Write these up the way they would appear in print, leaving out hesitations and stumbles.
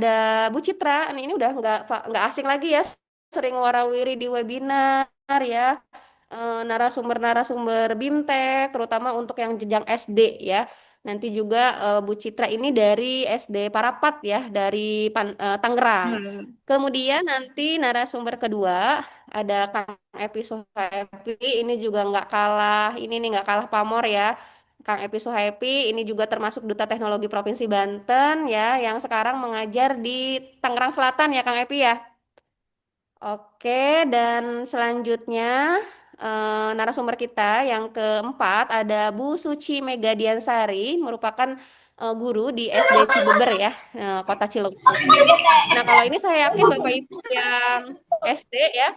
ada Bu Citra. Ini udah nggak asing lagi ya, sering warawiri di webinar ya, narasumber-narasumber BIMTEK, terutama untuk yang jenjang SD ya. Nanti juga Bu Citra ini dari SD Parapat ya, dari Tangerang. Hmm. Kemudian nanti narasumber kedua ada Kang Epi Suhaipy, ini juga nggak kalah, ini nih nggak kalah pamor ya. Kang Epi Suhaipy ini juga termasuk Duta Teknologi Provinsi Banten ya, yang sekarang mengajar di Tangerang Selatan ya Kang Epi ya. Oke, dan selanjutnya narasumber kita yang keempat ada Bu Suci Megadiansari, merupakan guru di SD Cibeber ya, Kota Cilegon. Nah, kalau ini saya yakin Bapak Ibu yang SD ya,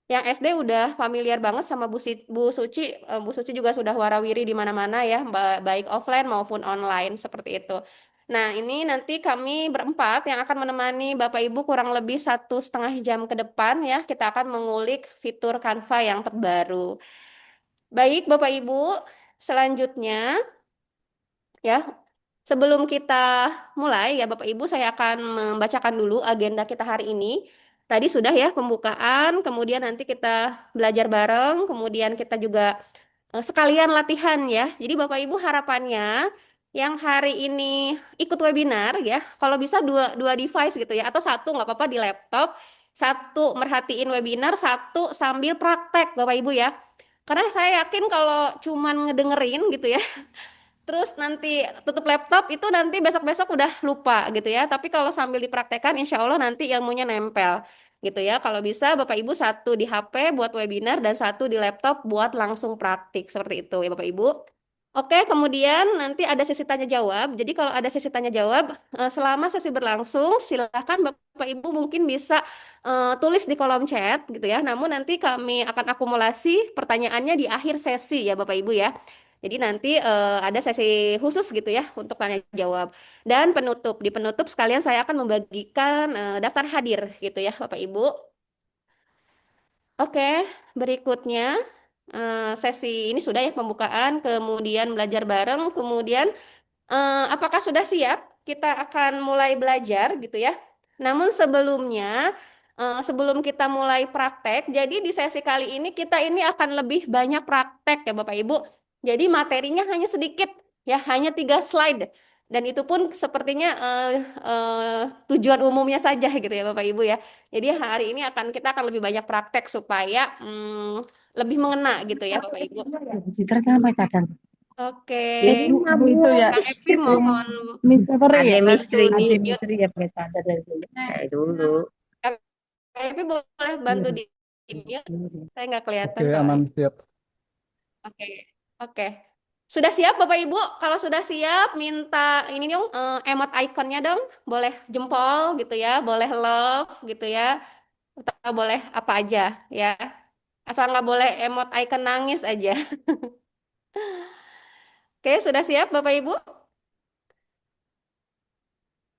yang SD udah familiar banget sama Bu Suci. Bu Suci juga sudah warawiri di mana-mana ya, baik offline maupun online seperti itu. Nah, ini nanti kami berempat yang akan menemani Bapak Ibu kurang lebih 1,5 jam ke depan ya. Kita akan mengulik fitur Canva yang terbaru. Baik, Bapak Ibu, selanjutnya ya, sebelum kita mulai ya Bapak Ibu, saya akan membacakan dulu agenda kita hari ini. Tadi sudah ya pembukaan, kemudian nanti kita belajar bareng, kemudian kita juga sekalian latihan ya. Jadi Bapak Ibu harapannya yang hari ini ikut webinar ya, kalau bisa dua, dua device gitu ya, atau satu nggak apa-apa di laptop, satu merhatiin webinar, satu sambil praktek Bapak Ibu ya. Karena saya yakin kalau cuman ngedengerin gitu ya, terus nanti tutup laptop itu nanti besok-besok udah lupa gitu ya. Tapi kalau sambil dipraktekkan, insya Allah nanti ilmunya nempel gitu ya. Kalau bisa Bapak Ibu satu di HP buat webinar dan satu di laptop buat langsung praktik seperti itu ya Bapak Ibu. Oke, kemudian nanti ada sesi tanya jawab. Jadi kalau ada sesi tanya jawab, selama sesi berlangsung, silakan Bapak Ibu mungkin bisa tulis di kolom chat gitu ya. Namun nanti kami akan akumulasi pertanyaannya di akhir sesi ya Bapak Ibu ya. Jadi nanti ada sesi khusus gitu ya untuk tanya jawab. Dan penutup, di penutup sekalian saya akan membagikan daftar hadir gitu ya Bapak Ibu. Oke, berikutnya sesi ini sudah ya pembukaan, kemudian belajar bareng, kemudian apakah sudah siap? Kita akan mulai belajar gitu ya. Namun sebelumnya, sebelum kita mulai praktek, jadi di sesi kali ini kita ini akan lebih banyak praktek ya Bapak Ibu. Jadi materinya hanya sedikit ya, hanya 3 slide. Dan itu pun sepertinya tujuan umumnya saja gitu ya Bapak Ibu ya. Jadi hari ini kita akan lebih banyak praktek supaya lebih mengena gitu ya Bapak Ibu. Citra sama cadang. Oke, Jadi itu ya. Kang Epi mohon Misteri ya. bantu Misteri. di Ada mute. misteri ya pakai cadar dari dulu. Kayak dulu. Kang Epi boleh bantu di mute. Saya nggak kelihatan Oke, soalnya. aman siap. Oke, oke. Sudah siap Bapak Ibu? Kalau sudah siap, minta ini dong emot ikonnya dong. Boleh jempol gitu ya, boleh love gitu ya, atau boleh apa aja ya. Asal nggak boleh emot icon nangis aja. Oke, sudah siap Bapak Ibu?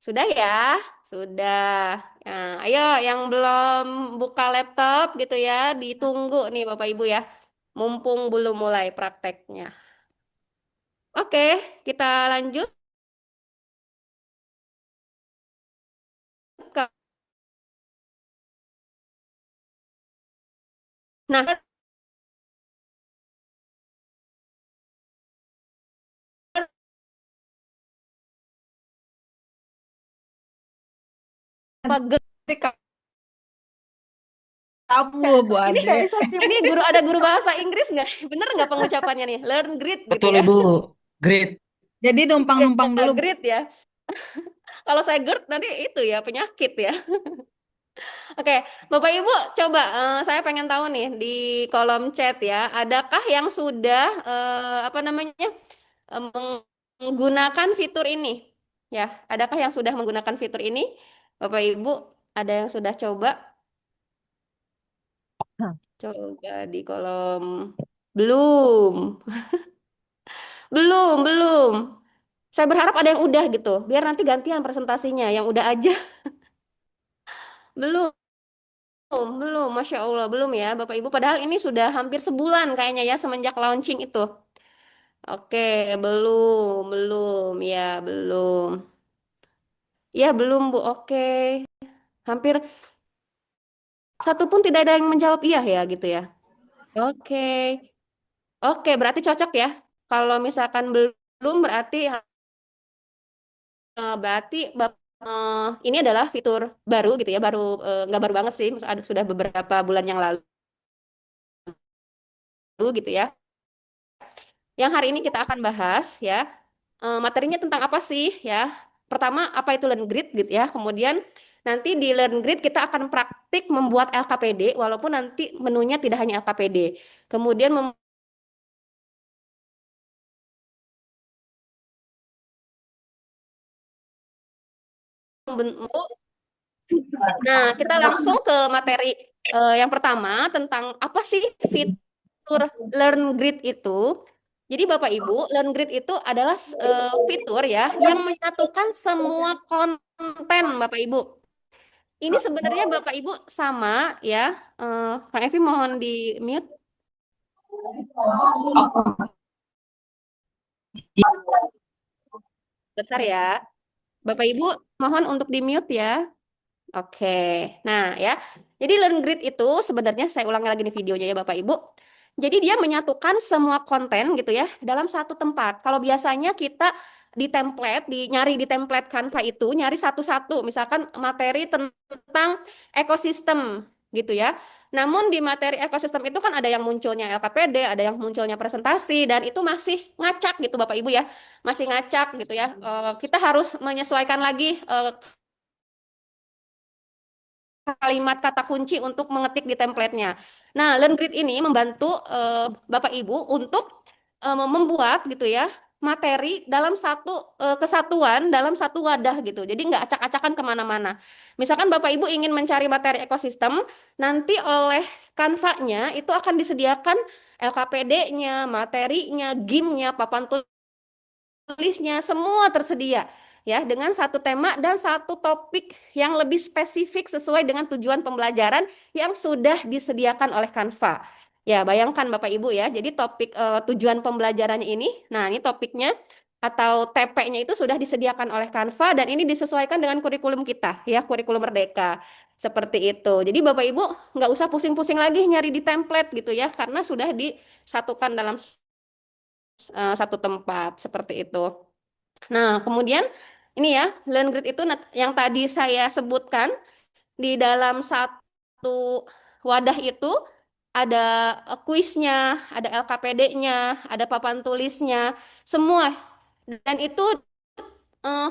Sudah ya? Sudah. Nah, ayo yang belum buka laptop gitu ya, ditunggu nih Bapak Ibu ya. Mumpung belum mulai prakteknya. Oke, kita lanjut ke. Nah, apa Nanti kamu, Bu ini Ade. ini ada guru bahasa Inggris nggak? Bener nggak pengucapannya nih? Learn grit gitu Betul ya? Ibu. Great. Jadi numpang-numpang Ya, dulu, Bu. grit ya. Kalau saya GERD nanti itu ya penyakit ya. Oke, Bapak Ibu, coba saya pengen tahu nih di kolom chat ya, adakah yang sudah apa namanya menggunakan fitur ini? Ya, adakah yang sudah menggunakan fitur ini? Bapak Ibu, ada yang sudah coba? Coba di kolom belum, belum. Saya berharap ada yang udah gitu, biar nanti gantian presentasinya. Yang udah aja belum. Belum, Masya Allah, belum ya Bapak Ibu. Padahal ini sudah hampir sebulan kayaknya ya semenjak launching itu. Oke, belum, ya, belum. Iya, belum, Bu. Oke. Hampir satu pun tidak ada yang menjawab iya ya gitu ya. Oke. Oke, berarti cocok ya. Kalau misalkan belum berarti ini adalah fitur baru gitu ya, baru nggak baru banget sih, sudah beberapa bulan yang lalu gitu ya. Yang hari ini kita akan bahas ya, materinya tentang apa sih ya? Pertama, apa itu Learn Grid gitu ya. Kemudian nanti di Learn Grid kita akan praktik membuat LKPD, walaupun nanti menunya tidak hanya LKPD. Kemudian membentuk. Nah, kita langsung ke materi yang pertama tentang apa sih fitur Learn Grid itu. Jadi Bapak Ibu, Learn Grid itu adalah fitur ya yang menyatukan semua konten Bapak Ibu. Ini sebenarnya Bapak Ibu sama ya. Kang Evi mohon di mute. Bentar ya. Bapak Ibu mohon untuk di mute ya. Oke, nah ya, jadi Learn Grid itu sebenarnya saya ulangi lagi nih videonya ya Bapak Ibu. Jadi dia menyatukan semua konten gitu ya dalam satu tempat. Kalau biasanya kita di template, nyari di template Canva itu, nyari satu-satu, misalkan materi tentang ekosistem gitu ya. Namun di materi ekosistem itu kan ada yang munculnya LKPD, ada yang munculnya presentasi, dan itu masih ngacak gitu Bapak Ibu ya, masih ngacak gitu ya. Kita harus menyesuaikan lagi kalimat kata kunci untuk mengetik di template-nya. Nah, LearnGrid ini membantu Bapak Ibu untuk membuat gitu ya materi dalam satu kesatuan, dalam satu wadah gitu. Jadi nggak acak-acakan kemana-mana. Misalkan Bapak Ibu ingin mencari materi ekosistem, nanti oleh Canva-nya itu akan disediakan LKPD-nya, materinya, GIM-nya, papan tulisnya semua tersedia ya dengan satu tema dan satu topik yang lebih spesifik sesuai dengan tujuan pembelajaran yang sudah disediakan oleh Canva. Ya, bayangkan Bapak Ibu ya. Jadi topik tujuan pembelajarannya ini, nah ini topiknya atau TP-nya itu sudah disediakan oleh Canva dan ini disesuaikan dengan kurikulum kita ya, kurikulum Merdeka. Seperti itu. Jadi Bapak Ibu nggak usah pusing-pusing lagi nyari di template gitu ya, karena sudah disatukan dalam satu tempat seperti itu. Nah, kemudian ini ya, Learn Grid itu yang tadi saya sebutkan di dalam satu wadah itu ada kuisnya, ada LKPD-nya, ada papan tulisnya, semua. Dan itu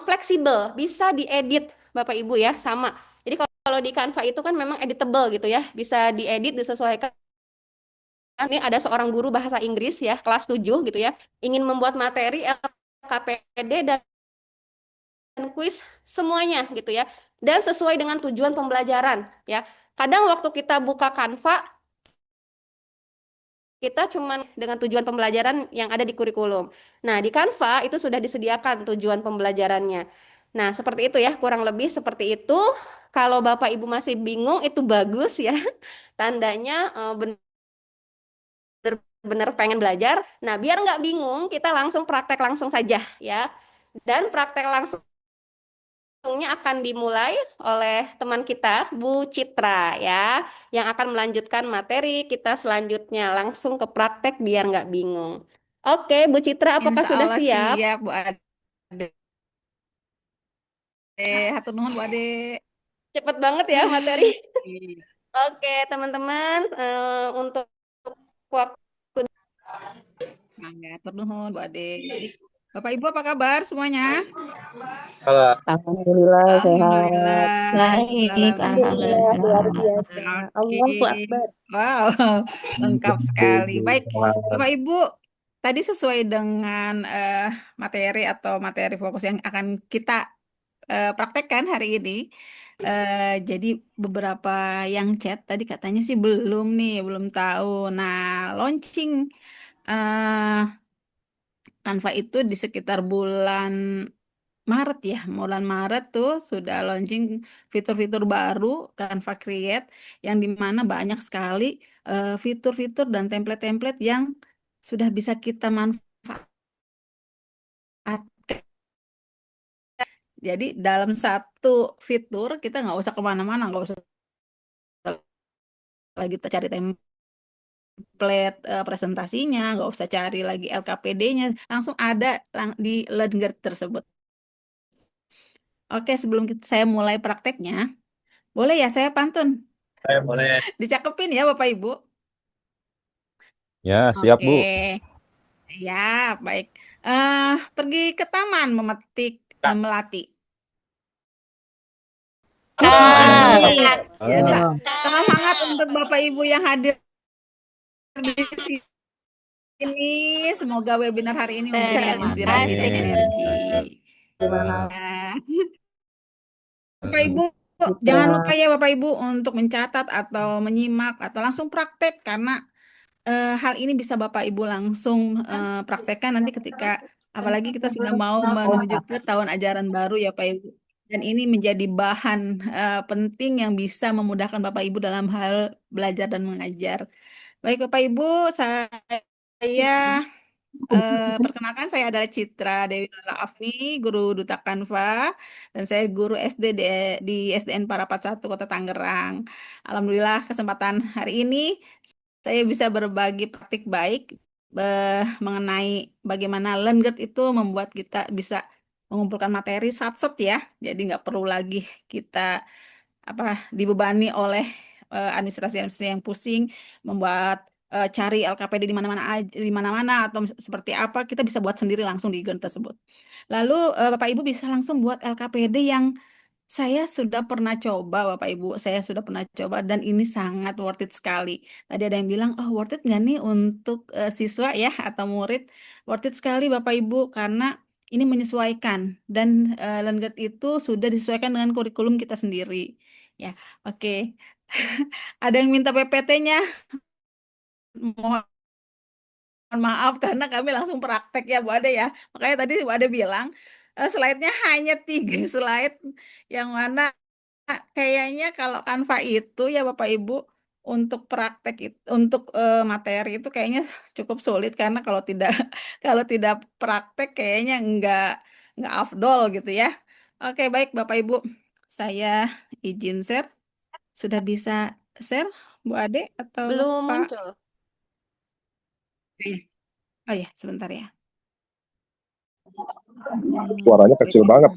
fleksibel, bisa diedit Bapak Ibu ya, sama. Jadi kalau di Canva itu kan memang editable gitu ya, bisa diedit, disesuaikan. Ini ada seorang guru bahasa Inggris ya, kelas 7 gitu ya, ingin membuat materi LKPD dan kuis semuanya gitu ya. Dan sesuai dengan tujuan pembelajaran ya. Kadang waktu kita buka Canva, kita cuman dengan tujuan pembelajaran yang ada di kurikulum. Nah, di Canva itu sudah disediakan tujuan pembelajarannya. Nah, seperti itu ya, kurang lebih seperti itu. Kalau Bapak Ibu masih bingung, itu bagus ya. Tandanya benar-benar pengen belajar. Nah, biar nggak bingung, kita langsung praktek langsung saja ya. Dan praktek langsung akan dimulai oleh teman kita, Bu Citra ya, yang akan melanjutkan materi kita selanjutnya langsung ke praktek biar nggak bingung. Oke, Bu Citra, apakah Insya sudah Allah siap? siap Bu Ade. Hatur nuhun Bu Ade. Cepet banget ya materi. Oke, teman-teman, untuk waktu Mangga, hatur nuhun Bu Ade. Bapak Ibu apa kabar semuanya? Kalau Alhamdulillah sehat. Alhamdulillah. Baik, Alhamdulillah. Alhamdulillah luar alhamdulillah. biasa. Oke. Allahu Akbar. Wow, lengkap sekali. Baik, Bapak Ibu, tadi sesuai dengan materi atau materi fokus yang akan kita praktekkan hari ini. Jadi beberapa yang chat tadi katanya sih belum nih, belum tahu. Nah, launching eh Canva itu di sekitar bulan Maret ya, bulan Maret tuh sudah launching fitur-fitur baru Canva Create yang dimana banyak sekali fitur-fitur dan template-template yang sudah bisa kita manfaatkan. Jadi dalam satu fitur kita nggak usah kemana-mana, nggak usah lagi cari template presentasinya, nggak usah cari lagi LKPD-nya, langsung ada di LearnGuard tersebut. Oke, sebelum saya mulai prakteknya, boleh ya saya pantun? Boleh. Dicakepin ya Bapak Ibu? Ya, siap Oke, Bu. ya baik. Pergi ke taman memetik melati. Kak. Biasa. Ah, Semangat untuk Bapak Ibu yang hadir di sini. Semoga webinar hari ini memberikan Terima inspirasi dan amin. energi. Gimana Nah, Bapak Ibu, jangan lupa Citra? ya Bapak Ibu untuk mencatat atau menyimak atau langsung praktek karena hal ini bisa Bapak Ibu langsung praktekkan nanti ketika apalagi kita sudah mau menuju ke tahun ajaran baru ya Pak Ibu. Dan ini menjadi bahan penting yang bisa memudahkan Bapak Ibu dalam hal belajar dan mengajar. Baik Bapak Ibu, saya perkenalkan saya adalah Citra Dewi Nurul Afni, guru Duta Kanva, dan saya guru SD di SDN Parapat 1 Kota Tangerang. Alhamdulillah kesempatan hari ini saya bisa berbagi praktik baik mengenai bagaimana LearnGuard itu membuat kita bisa mengumpulkan materi sat-set ya. Jadi nggak perlu lagi kita apa dibebani oleh administrasi-administrasi yang pusing membuat cari LKPD di mana-mana di mana-mana atau seperti apa kita bisa buat sendiri langsung di Gon tersebut. Lalu Bapak Ibu bisa langsung buat LKPD yang saya sudah pernah coba, Bapak Ibu. Saya sudah pernah coba dan ini sangat worth it sekali. Tadi ada yang bilang, oh worth it nggak nih untuk siswa ya atau murid? Worth it sekali, Bapak Ibu, karena ini menyesuaikan dan LearnGuard itu sudah disesuaikan dengan kurikulum kita sendiri. Ya, oke. Ada yang minta PPT-nya? Mohon maaf karena kami langsung praktek ya Bu Ade ya. Makanya tadi Bu Ade bilang slide-nya hanya 3 slide yang mana kayaknya kalau Canva itu ya Bapak Ibu untuk praktek itu, untuk materi itu kayaknya cukup sulit karena kalau tidak kalau tidak praktek kayaknya nggak afdol gitu ya. Oke, baik Bapak Ibu. Saya izin share. Sudah bisa share Bu Ade atau belum Pak? muncul. Iya. Oh ya, sebentar ya. Suaranya kecil banget.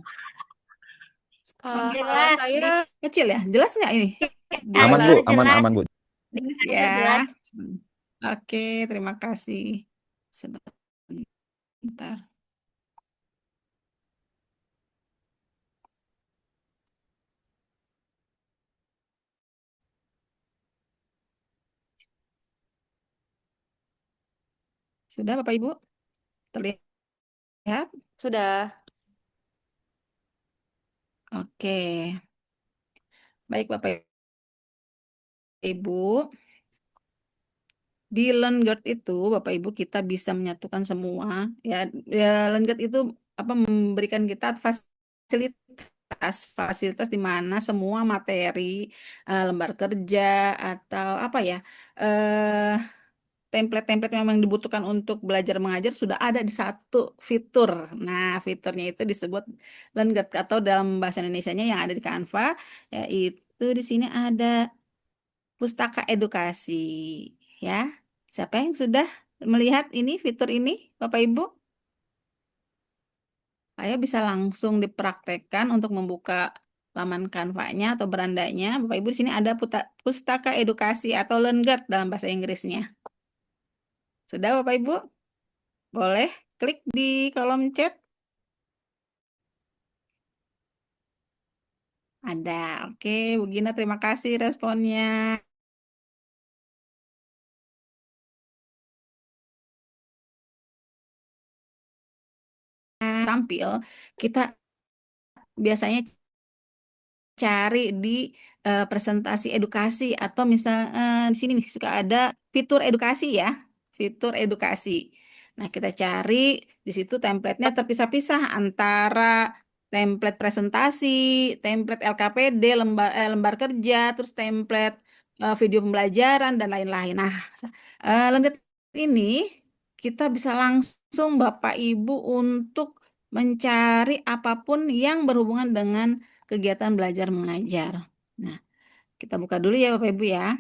Kalau saya Kecil ya? Jelas nggak ini? Bu Aman Ade? Bu, jelas. aman Bu. Ya. Oke, terima kasih. Sebentar. Sudah Bapak Ibu? Terlihat? Sudah. Oke. Baik Bapak Ibu. Di LearnGuard itu Bapak Ibu kita bisa menyatukan semua ya. LearnGuard itu memberikan kita fasilitas di mana semua materi lembar kerja atau apa ya eh template-template memang dibutuhkan untuk belajar mengajar sudah ada di satu fitur. Nah, fiturnya itu disebut LearnGuard atau dalam bahasa Indonesianya yang ada di Canva yaitu di sini ada pustaka edukasi ya. Siapa yang sudah melihat ini fitur ini, Bapak Ibu? Saya bisa langsung dipraktekkan untuk membuka laman Canva-nya atau berandanya. Bapak Ibu di sini ada pustaka edukasi atau LearnGuard dalam bahasa Inggrisnya. Sudah Bapak Ibu? Boleh klik di kolom chat. Ada. Oke, Bu Gina terima kasih responnya. Tampil, kita biasanya cari di presentasi edukasi atau misal di sini nih suka ada fitur edukasi ya, fitur edukasi. Nah, kita cari di situ template-nya terpisah-pisah antara template presentasi, template LKPD, lembar kerja, terus template video pembelajaran dan lain-lain. Nah, lanjut ini kita bisa langsung Bapak Ibu untuk mencari apapun yang berhubungan dengan kegiatan belajar mengajar. Nah, kita buka dulu ya Bapak Ibu ya.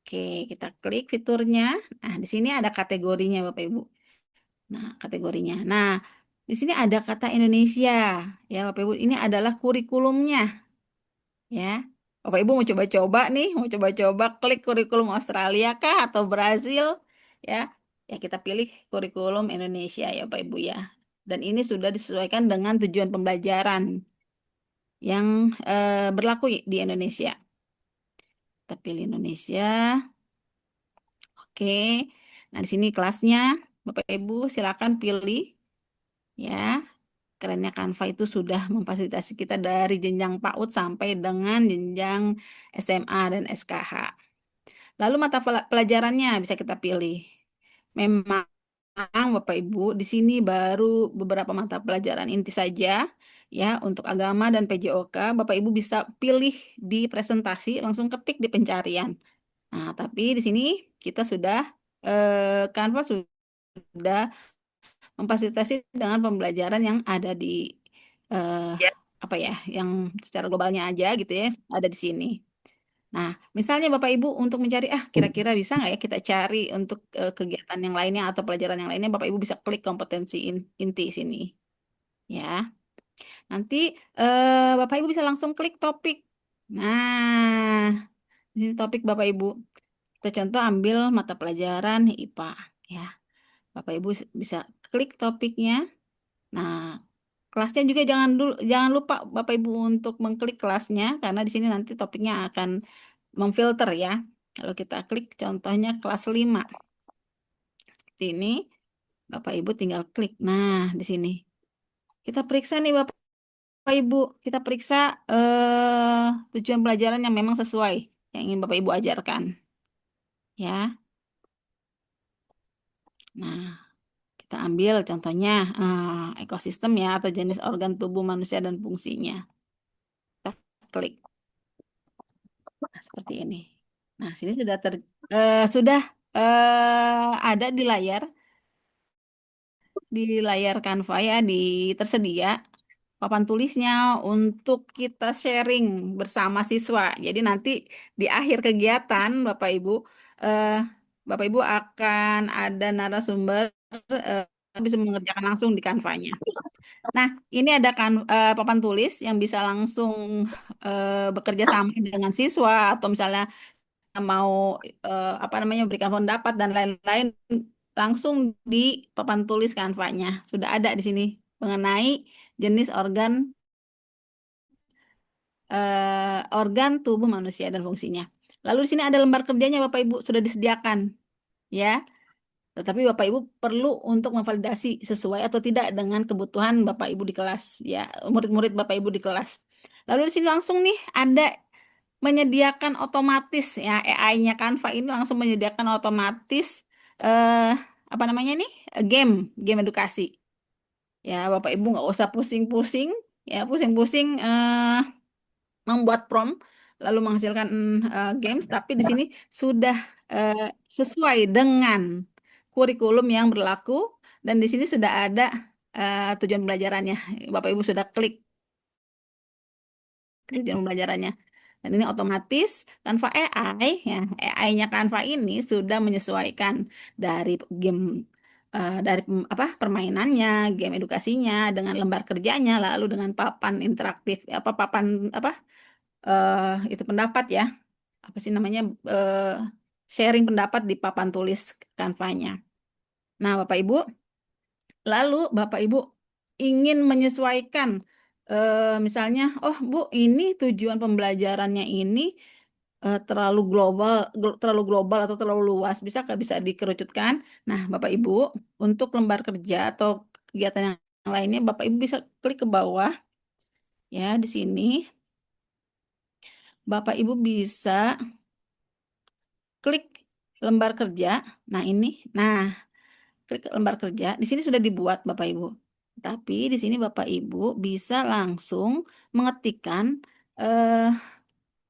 Oke, kita klik fiturnya. Nah, di sini ada kategorinya Bapak Ibu. Nah, kategorinya. Nah, di sini ada kata Indonesia. Ya, Bapak Ibu, ini adalah kurikulumnya. Ya. Bapak Ibu mau coba-coba nih, mau coba-coba klik kurikulum Australia kah atau Brazil? Ya. Ya, kita pilih kurikulum Indonesia ya Bapak Ibu ya. Dan ini sudah disesuaikan dengan tujuan pembelajaran yang berlaku di Indonesia. Kita pilih Indonesia. Oke. Nah, di sini kelasnya. Bapak Ibu silakan pilih ya. Kerennya Canva itu sudah memfasilitasi kita dari jenjang PAUD sampai dengan jenjang SMA dan SKH. Lalu mata pelajarannya bisa kita pilih. Memang Bapak Ibu di sini baru beberapa mata pelajaran inti saja ya untuk agama dan PJOK. Bapak Ibu bisa pilih di presentasi langsung ketik di pencarian. Nah, tapi di sini kita sudah Canva sudah memfasilitasi dengan pembelajaran yang ada di eh, apa ya, yang secara globalnya aja gitu ya, ada di sini. Nah, misalnya Bapak Ibu untuk mencari kira-kira bisa nggak ya kita cari untuk kegiatan yang lainnya atau pelajaran yang lainnya, Bapak Ibu bisa klik kompetensi inti sini, ya. Nanti Bapak Ibu bisa langsung klik topik. Nah, ini topik Bapak Ibu. Kita contoh ambil mata pelajaran IPA, ya. Bapak Ibu bisa klik topiknya. Nah, kelasnya juga jangan lupa Bapak Ibu untuk mengklik kelasnya karena di sini nanti topiknya akan memfilter ya. Kalau kita klik contohnya kelas 5. Seperti ini, Bapak Ibu tinggal klik. Nah, di sini. Kita periksa nih Bapak Ibu, kita periksa tujuan pelajaran yang memang sesuai yang ingin Bapak Ibu ajarkan. Ya. Nah, kita ambil contohnya ekosistem ya atau jenis organ tubuh manusia dan fungsinya. Kita klik. Nah, seperti ini. Nah, sini sudah ada di layar Canva ya, tersedia papan tulisnya untuk kita sharing bersama siswa. Jadi nanti di akhir kegiatan eh, Bapak Ibu akan ada narasumber eh, bisa mengerjakan langsung di Canva-nya. Nah, ini ada kan papan tulis yang bisa langsung bekerja sama dengan siswa atau misalnya mau apa namanya berikan pendapat dan lain-lain langsung di papan tulis Canva-nya. Sudah ada di sini mengenai jenis organ tubuh manusia dan fungsinya. Lalu di sini ada lembar kerjanya Bapak Ibu sudah disediakan ya. Tetapi Bapak Ibu perlu untuk memvalidasi sesuai atau tidak dengan kebutuhan Bapak Ibu di kelas ya, murid-murid Bapak Ibu di kelas. Lalu di sini langsung nih ada menyediakan otomatis ya AI-nya Canva ini langsung menyediakan otomatis eh apa namanya nih game edukasi ya Bapak Ibu nggak usah pusing-pusing ya pusing-pusing membuat prompt lalu menghasilkan games tapi di sini sudah eh, sesuai dengan kurikulum yang berlaku dan di sini sudah ada tujuan pembelajarannya Bapak Ibu sudah klik tujuan pembelajarannya. Dan ini otomatis Canva AI, ya, AI-nya Canva ini sudah menyesuaikan dari game dari permainannya, game edukasinya dengan lembar kerjanya, lalu dengan papan interaktif, papan apa itu pendapat ya, apa sih namanya sharing pendapat di papan tulis Canva-nya. Nah, Bapak Ibu, lalu Bapak Ibu ingin menyesuaikan misalnya, oh Bu, ini tujuan pembelajarannya ini terlalu global atau terlalu luas, bisa dikerucutkan. Nah, Bapak Ibu, untuk lembar kerja atau kegiatan yang lainnya, Bapak Ibu bisa klik ke bawah ya di sini. Bapak Ibu bisa klik lembar kerja. Nah, ini. Nah, klik lembar kerja. Di sini sudah dibuat Bapak Ibu. Tapi di sini Bapak Ibu bisa langsung mengetikkan eh,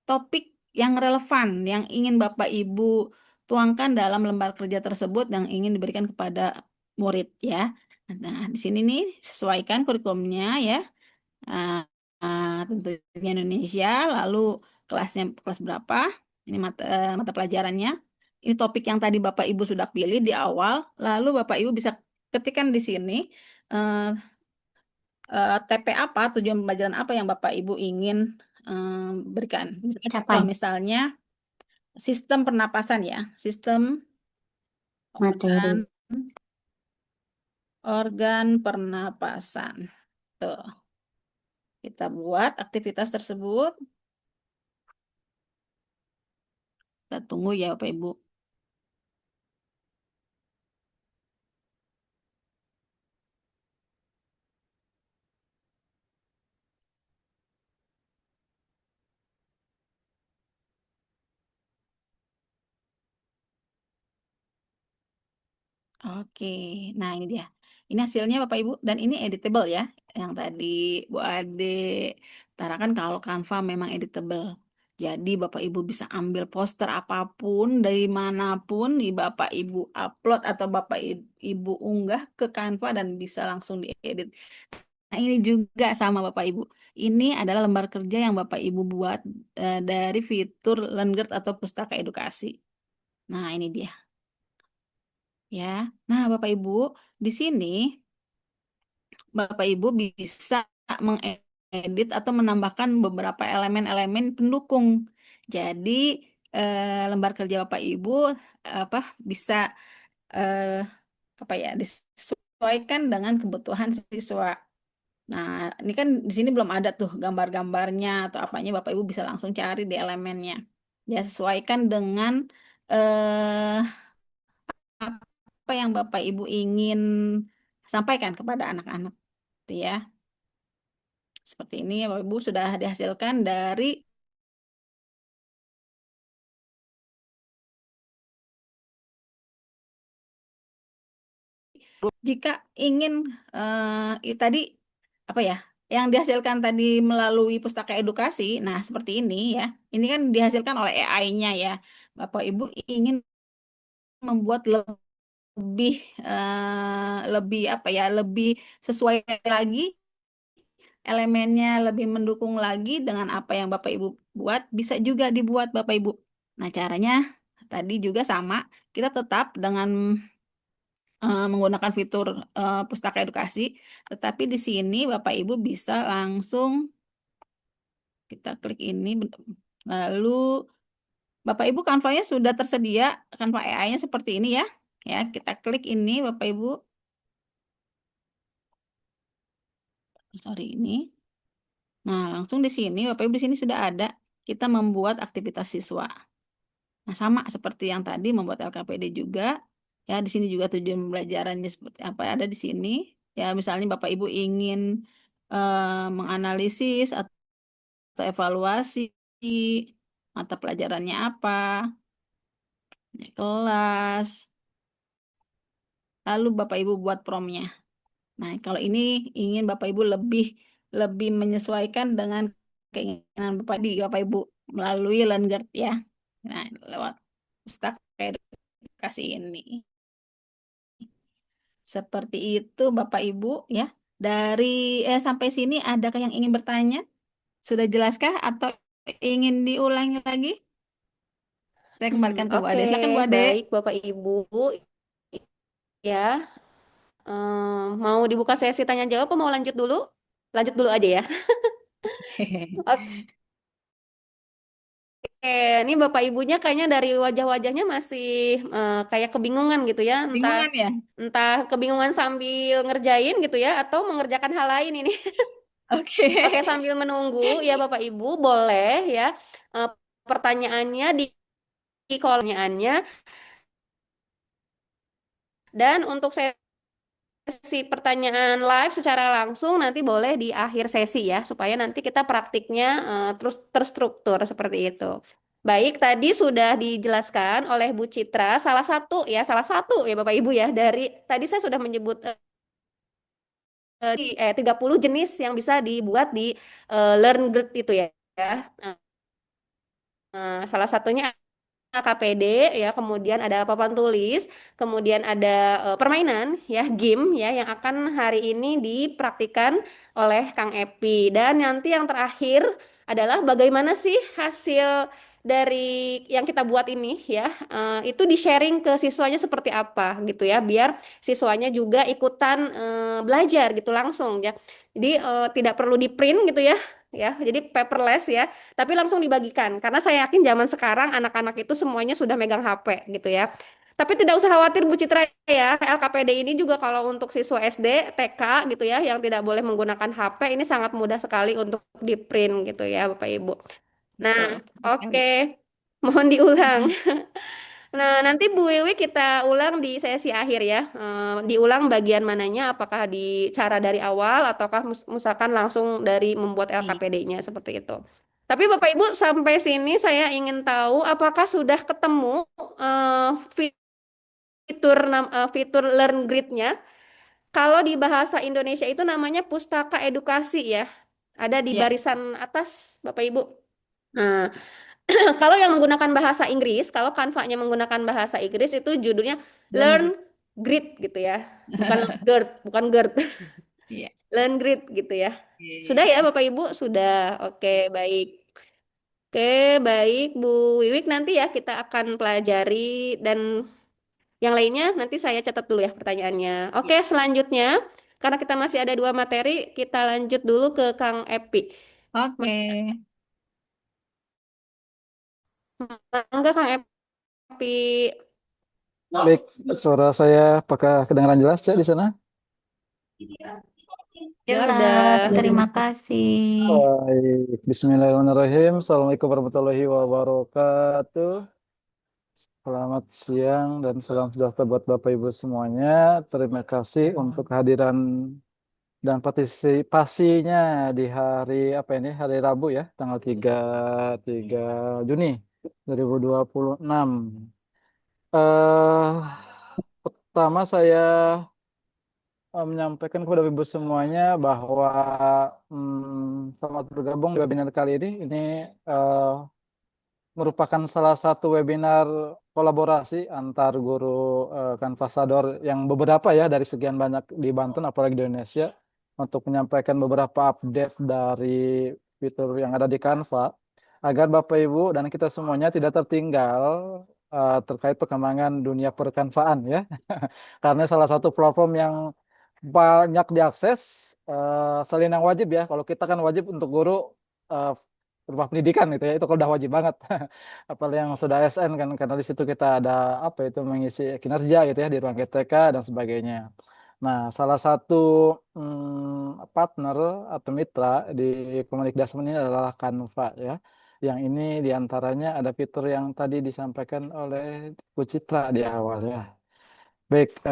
topik yang relevan yang ingin Bapak Ibu tuangkan dalam lembar kerja tersebut yang ingin diberikan kepada murid ya. Nah, di sini nih sesuaikan kurikulumnya ya. Ah, tentunya Indonesia, lalu kelasnya kelas berapa, ini mata pelajarannya. Ini topik yang tadi Bapak Ibu sudah pilih di awal, lalu Bapak Ibu bisa ketikkan di sini eh, TP apa, tujuan pembelajaran apa yang Bapak Ibu ingin berikan. Misalnya contoh Capai misalnya sistem pernapasan ya, sistem materi. organ, organ pernapasan. Tuh, kita buat aktivitas tersebut. Kita tunggu ya Bapak Ibu. Oke, nah ini dia. Ini hasilnya Bapak Ibu dan ini editable ya. Yang tadi Bu Ade utarakan kalau Canva memang editable. Jadi Bapak Ibu bisa ambil poster apapun dari manapun, Bapak Ibu upload atau Bapak Ibu unggah ke Canva dan bisa langsung diedit. Nah, ini juga sama Bapak Ibu. Ini adalah lembar kerja yang Bapak Ibu buat dari fitur LearnGuard atau Pustaka Edukasi. Nah, ini dia. Ya. Nah, Bapak Ibu, di sini Bapak Ibu bisa mengedit atau menambahkan beberapa elemen-elemen pendukung. Jadi, lembar kerja Bapak Ibu apa bisa eh, apa ya disesuaikan dengan kebutuhan siswa. Nah, ini kan di sini belum ada tuh gambar-gambarnya atau apanya, Bapak Ibu bisa langsung cari di elemennya. Ya, sesuaikan dengan eh, apa yang Bapak Ibu ingin sampaikan kepada anak-anak, gitu ya. Seperti ini ya, Bapak Ibu sudah dihasilkan dari jika ingin tadi apa ya yang dihasilkan tadi melalui pustaka edukasi. Nah, seperti ini ya. Ini kan dihasilkan oleh AI-nya ya. Bapak Ibu ingin membuat lebih lebih apa ya, lebih sesuai lagi elemennya, lebih mendukung lagi dengan apa yang Bapak Ibu buat, bisa juga dibuat Bapak Ibu. Nah, caranya tadi juga sama, kita tetap dengan menggunakan fitur pustaka edukasi, tetapi di sini Bapak Ibu bisa langsung kita klik ini, lalu Bapak Ibu Canva-nya sudah tersedia, Canva AI-nya seperti ini ya. Ya, kita klik ini Bapak Ibu. Sorry ini. Nah, langsung di sini Bapak Ibu di sini sudah ada kita membuat aktivitas siswa. Nah, sama seperti yang tadi membuat LKPD juga. Ya, di sini juga tujuan pembelajarannya seperti apa ada di sini. Ya, misalnya Bapak Ibu ingin menganalisis atau evaluasi mata pelajarannya apa, ya, kelas. Lalu Bapak Ibu buat promnya. Nah, kalau ini ingin Bapak Ibu lebih lebih menyesuaikan dengan keinginan Bapak Ibu melalui LearnGuard ya. Nah, lewat pustaka edukasi ini. Seperti itu Bapak Ibu ya. Dari sampai sini adakah yang ingin bertanya? Sudah jelaskah atau ingin diulangi lagi? Saya kembalikan ke Bu Oke, Ade. Silakan Bu Ade. baik Bapak Ibu. Ya, mau dibuka sesi tanya jawab atau mau lanjut dulu? Lanjut dulu aja ya. Oke, ini Bapak Ibunya kayaknya dari wajah-wajahnya masih kayak kebingungan gitu ya, entah Bingungan ya? entah kebingungan sambil ngerjain gitu ya, atau mengerjakan hal lain ini. Oke. Oke, sambil menunggu ya Bapak Ibu boleh ya eh, pertanyaannya di kolomnya dan untuk sesi pertanyaan live secara langsung nanti boleh di akhir sesi ya, supaya nanti kita praktiknya terus terstruktur seperti itu. Baik, tadi sudah dijelaskan oleh Bu Citra salah satu ya Bapak Ibu ya dari tadi saya sudah menyebut 30 jenis yang bisa dibuat di Learn Grid itu ya. Salah satunya KPD ya, kemudian ada papan tulis, kemudian ada permainan ya, game ya yang akan hari ini dipraktikkan oleh Kang Epi. Dan nanti yang terakhir adalah bagaimana sih hasil dari yang kita buat ini ya, itu di-sharing ke siswanya seperti apa gitu ya, biar siswanya juga ikutan belajar gitu langsung ya. Jadi tidak perlu di-print gitu ya, jadi paperless ya, tapi langsung dibagikan. Karena saya yakin zaman sekarang anak-anak itu semuanya sudah megang HP gitu ya. Tapi tidak usah khawatir Bu Citra ya, LKPD ini juga kalau untuk siswa SD, TK gitu ya, yang tidak boleh menggunakan HP, ini sangat mudah sekali untuk di-print gitu ya Bapak Ibu. Betul, Nah, betul sekali. oke, mohon diulang. Mm-mm. Nah, nanti Bu Wiwi kita ulang di sesi akhir ya. Diulang bagian mananya, apakah di cara dari awal ataukah misalkan langsung dari membuat Iya. LKPD-nya seperti itu. Tapi Bapak Ibu sampai sini saya ingin tahu apakah sudah ketemu eh, fitur Learn Grid-nya. Kalau di bahasa Indonesia itu namanya Pustaka Edukasi ya. Ada di Ya, barisan atas Bapak Ibu. Nah, kalau yang menggunakan bahasa Inggris, kalau Canva-nya menggunakan bahasa Inggris itu judulnya dan Learn grid. Grid gitu ya. Bukan GERD, bukan GERD. Iya. Learn Grid gitu ya. Sudah ya Oke. Bapak Ibu? Sudah. Oke, baik. Oke, baik Bu Wiwik, nanti ya kita akan pelajari dan yang lainnya nanti saya catat dulu ya pertanyaannya. Oke, Iya. selanjutnya karena kita masih ada dua materi, kita lanjut dulu ke Kang Epi. Oke. Mangga Kang Epi. Baik, suara saya apakah kedengaran jelas ya di sana? Ya Jelas, udah. terima kasih. Baik, Bismillahirrahmanirrahim. Assalamualaikum warahmatullahi wabarakatuh. Selamat siang dan salam sejahtera buat Bapak Ibu semuanya. Terima kasih untuk kehadiran dan partisipasinya di hari apa ini? Hari Rabu ya, tanggal 3 Juni 2026. Eh pertama saya menyampaikan kepada ibu semuanya bahwa selamat bergabung di webinar kali ini. Ini eh, merupakan salah satu webinar kolaborasi antar guru Kanvasador yang beberapa ya dari sekian banyak di Banten, apalagi di Indonesia, untuk menyampaikan beberapa update dari fitur yang ada di Canva, agar Bapak Ibu dan kita semuanya tidak tertinggal terkait perkembangan dunia perkanvaan ya. Karena salah satu platform yang banyak diakses selain yang wajib ya. Kalau kita kan wajib untuk guru eh, berupa pendidikan gitu ya, itu kalau udah wajib banget. Apalagi yang sudah ASN kan, karena di situ kita ada apa itu mengisi kinerja gitu ya di ruang GTK dan sebagainya. Nah, salah satu partner atau mitra di Komunik Dasmen ini adalah Canva ya. Yang ini diantaranya ada fitur yang tadi disampaikan oleh Bu Citra di awal ya. Baik,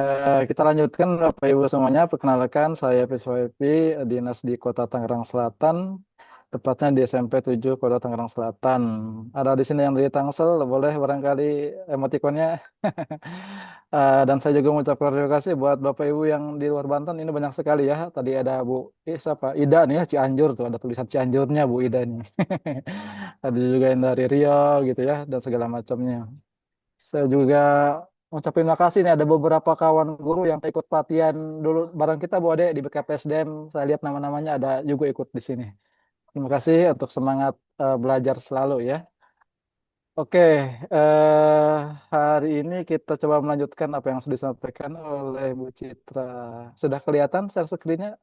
kita lanjutkan Bapak Ibu semuanya. Perkenalkan saya Fiswapi, dinas di Kota Tangerang Selatan, tepatnya di SMP 7 Kota Tangerang Selatan. Ada di sini yang dari Tangsel, boleh barangkali emotikonnya. Dan saya juga mengucapkan terima kasih buat Bapak Ibu yang di luar Banten, ini banyak sekali ya. Tadi ada Bu siapa? Ida nih ya, Cianjur tuh, ada tulisan Cianjurnya Bu Ida nih. Ada juga yang dari Riau gitu ya, dan segala macamnya. Saya juga mengucapkan terima kasih nih ada beberapa kawan guru yang ikut pelatihan dulu bareng kita Bu Ade di BKPSDM. Saya lihat nama-namanya ada juga ikut di sini. Terima kasih untuk semangat belajar selalu ya. Oke, hari ini kita coba melanjutkan apa yang sudah disampaikan oleh Bu Citra. Sudah kelihatan share screen-nya?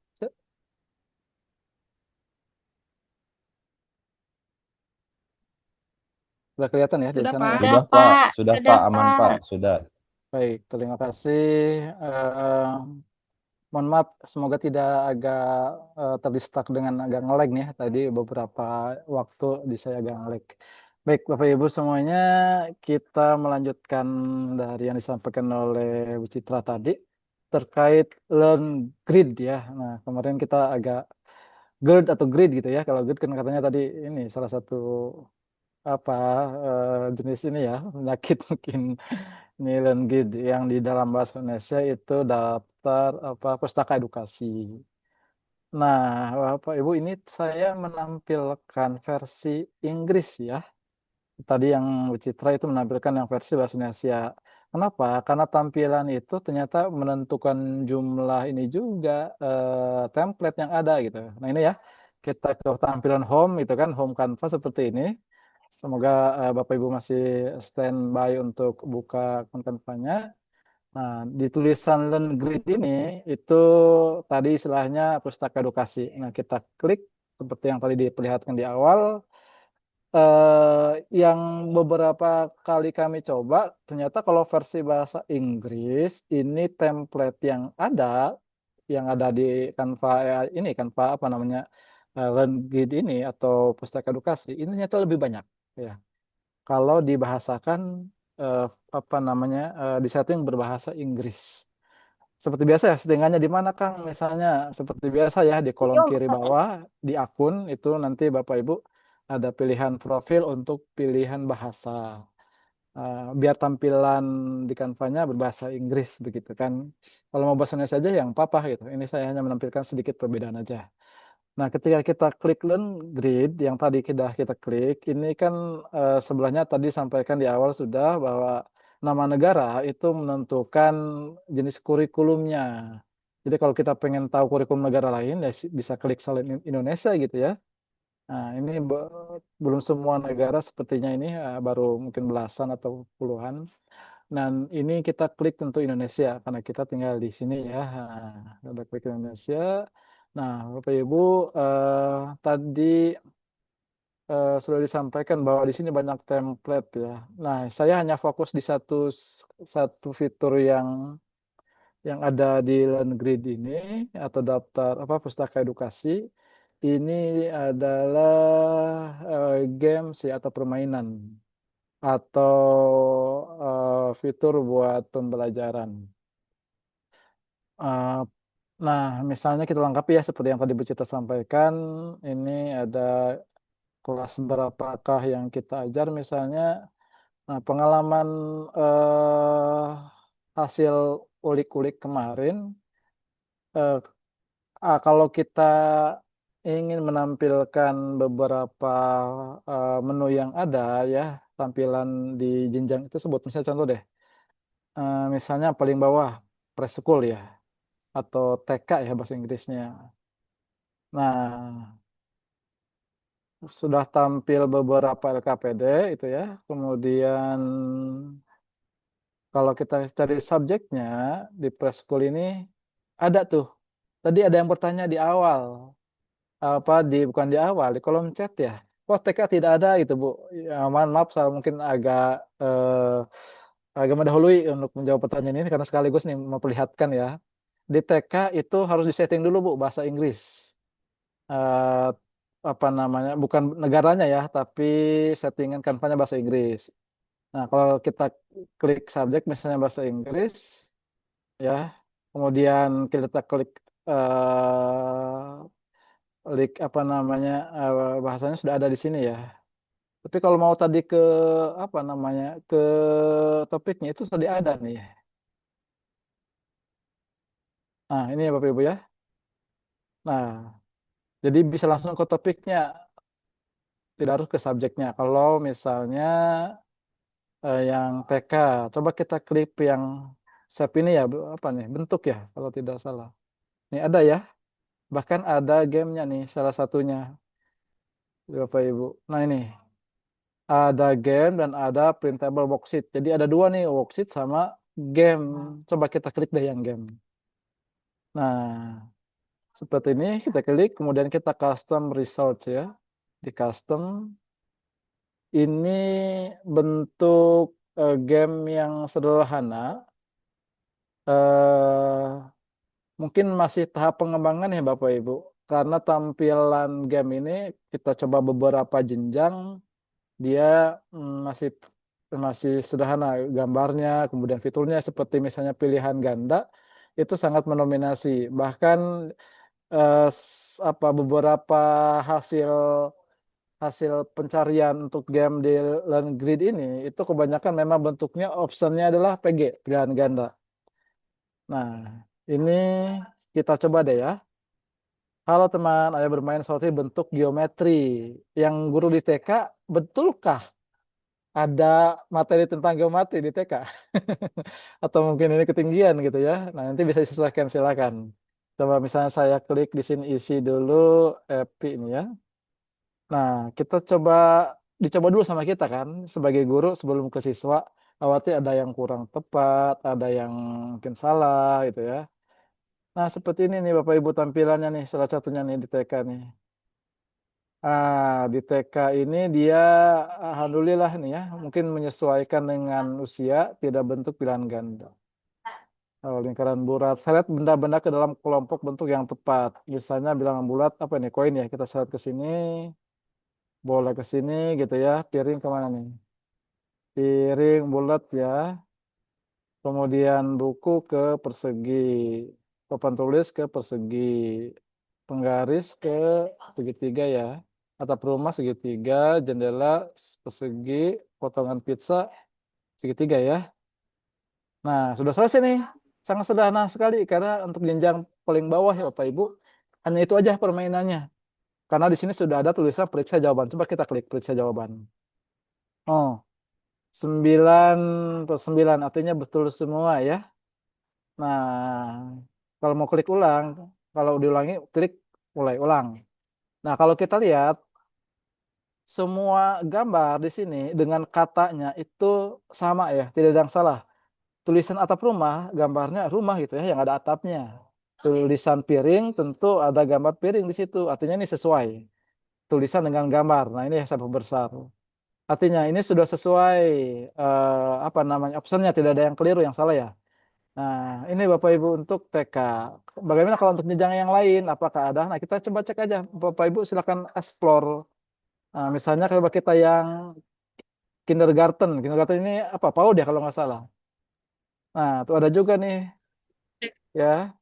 Sudah kelihatan ya di Sudah, sana Pak. ya? Sudah, Pak. Sudah Sudah, Pak, aman Pak. Pak, sudah. Baik, terima kasih. Eh, Mohon maaf, semoga tidak agak terdistak dengan agak nge-lag nih ya. Tadi beberapa waktu di saya agak nge-lag. Baik, Bapak Ibu semuanya, kita melanjutkan dari yang disampaikan oleh Bu Citra tadi terkait Learn Grid ya. Nah, kemarin kita agak GERD atau grid gitu ya. Kalau GERD kan katanya tadi ini salah satu apa jenis ini ya penyakit mungkin Nilen Gid yang di dalam bahasa Indonesia itu daftar apa pustaka edukasi. Nah, Bapak Ibu ini saya menampilkan versi Inggris ya. tadi yang Wicitra itu menampilkan yang versi bahasa Indonesia. Kenapa? Karena tampilan itu ternyata menentukan jumlah ini juga template yang ada gitu. Nah ini ya, kita ke tampilan home itu kan, home canvas seperti ini. Semoga Bapak Ibu masih standby untuk buka canvas-nya. Nah, di tulisan Learn Grid ini itu tadi istilahnya pustaka edukasi. Nah, kita klik seperti yang tadi diperlihatkan di awal. Yang beberapa kali kami coba, ternyata kalau versi bahasa Inggris ini template yang ada di Canva ini, Canva apa namanya, Learn Grid ini atau pustaka edukasi ini ternyata lebih banyak. Ya, kalau dibahasakan eh, apa namanya, disetting berbahasa Inggris. Seperti biasa ya, settingannya di mana Kang? Misalnya seperti biasa ya di kolom kiri bawah di akun itu nanti Bapak Ibu ada pilihan profil untuk pilihan bahasa. Biar tampilan di kanvanya berbahasa Inggris begitu kan. Kalau mau bahasa Indonesia saja yang apa gitu. Ini saya hanya menampilkan sedikit perbedaan aja. Nah, ketika kita klik Learn Grid yang tadi kita klik, ini kan sebelahnya tadi sampaikan di awal sudah bahwa nama negara itu menentukan jenis kurikulumnya. Jadi kalau kita pengen tahu kurikulum negara lain ya bisa klik Salin Indonesia gitu ya. Nah, ini belum semua negara sepertinya ini baru mungkin belasan atau puluhan. Dan ini kita klik untuk Indonesia karena kita tinggal di sini ya. Nah, ada klik Indonesia. Nah, Bapak Ibu tadi sudah disampaikan bahwa di sini banyak template ya. Nah, saya hanya fokus di satu fitur yang ada di LearnGrid ini atau daftar apa pustaka edukasi. Ini adalah games ya atau permainan atau fitur buat pembelajaran. Eh, nah, misalnya kita lengkapi ya seperti yang tadi Bu Cita sampaikan, ini ada kelas berapakah yang kita ajar misalnya. Nah, pengalaman hasil ulik-ulik kemarin, eh, kalau kita ingin menampilkan beberapa menu yang ada ya, tampilan di jenjang itu sebut misalnya contoh deh, misalnya paling bawah preschool ya, atau TK ya bahasa Inggrisnya. Nah, sudah tampil beberapa LKPD itu ya, kemudian kalau kita cari subjeknya di preschool ini ada tuh. Tadi ada yang bertanya di awal, apa bukan di awal di kolom chat ya. Kok TK tidak ada itu Bu? Ya, mohon maaf saya mungkin agak mendahului untuk menjawab pertanyaan ini karena sekaligus nih memperlihatkan ya. Di TK itu harus disetting dulu Bu bahasa Inggris. Eh, apa namanya? Bukan negaranya ya, tapi settingan kanvanya bahasa Inggris. Nah, kalau kita klik subjek misalnya bahasa Inggris ya, kemudian kita klik link apa namanya bahasanya sudah ada di sini ya. Tapi kalau mau tadi ke apa namanya ke topiknya itu tadi ada nih. Nah ini ya Bapak Ibu ya. Nah jadi bisa langsung ke topiknya, tidak harus ke subjeknya. Kalau misalnya yang TK, coba kita klik yang shape ini ya, apa nih bentuk ya kalau tidak salah. Ini ada ya. Bahkan ada gamenya nih salah satunya Bapak Ibu. Nah ini. Ada game dan ada printable worksheet. Jadi ada dua nih, worksheet sama game. Coba kita klik deh yang game. Nah, seperti ini kita klik, kemudian kita custom resource ya. Di custom, ini bentuk game yang sederhana. Eh, mungkin masih tahap pengembangan ya Bapak Ibu. Karena tampilan game ini kita coba beberapa jenjang dia masih masih sederhana gambarnya, kemudian fiturnya seperti misalnya pilihan ganda itu sangat mendominasi. Bahkan apa beberapa hasil hasil pencarian untuk game di Learn Grid ini itu kebanyakan memang bentuknya optionnya adalah PG, pilihan ganda. Nah, ini kita coba deh ya. Halo teman, saya bermain seperti bentuk geometri. Yang guru di TK, betulkah ada materi tentang geometri di TK. Atau mungkin ini ketinggian gitu ya. Nah, nanti bisa disesuaikan silakan. Coba misalnya saya klik di sini isi dulu EPI ini ya. Nah, kita dicoba dulu sama kita kan sebagai guru sebelum ke siswa. Khawatir ada yang kurang tepat, ada yang mungkin salah gitu ya. Nah, seperti ini nih Bapak Ibu tampilannya nih salah satunya nih di TK nih. Di TK ini dia alhamdulillah nih ya, mungkin menyesuaikan dengan usia, tidak bentuk pilihan ganda. Lingkaran bulat, seret benda-benda ke dalam kelompok bentuk yang tepat. Misalnya bilangan bulat apa nih koin ya, kita seret ke sini, bola ke sini gitu ya, piring kemana nih? Piring bulat ya, kemudian buku ke persegi, papan tulis ke persegi, penggaris ke segitiga ya, atap rumah segitiga, jendela persegi, potongan pizza segitiga ya. Nah, sudah selesai nih. Sangat sederhana sekali karena untuk jenjang paling bawah ya Bapak Ibu, hanya itu aja permainannya. Karena di sini sudah ada tulisan periksa jawaban. Coba kita klik periksa jawaban. Oh, 9/9 artinya betul semua ya. Nah, kalau mau klik ulang, kalau diulangi, klik mulai ulang. Nah, kalau kita lihat semua gambar di sini dengan katanya itu sama ya, tidak ada yang salah. Tulisan atap rumah, gambarnya rumah gitu ya, yang ada atapnya. Tulisan piring, tentu ada gambar piring di situ. Artinya ini sesuai. Tulisan dengan gambar. Nah, ini yang sampai besar. Artinya ini sudah sesuai apa namanya optionnya, tidak ada yang keliru, yang salah ya. Nah, ini Bapak Ibu untuk TK. Bagaimana kalau untuk jenjang yang lain? Apakah ada? Nah, kita coba cek aja. Bapak Ibu silakan explore. Nah, misalnya kalau kita yang kindergarten. Kindergarten ini apa? PAUD ya kalau nggak salah. Nah, itu ada juga nih ya.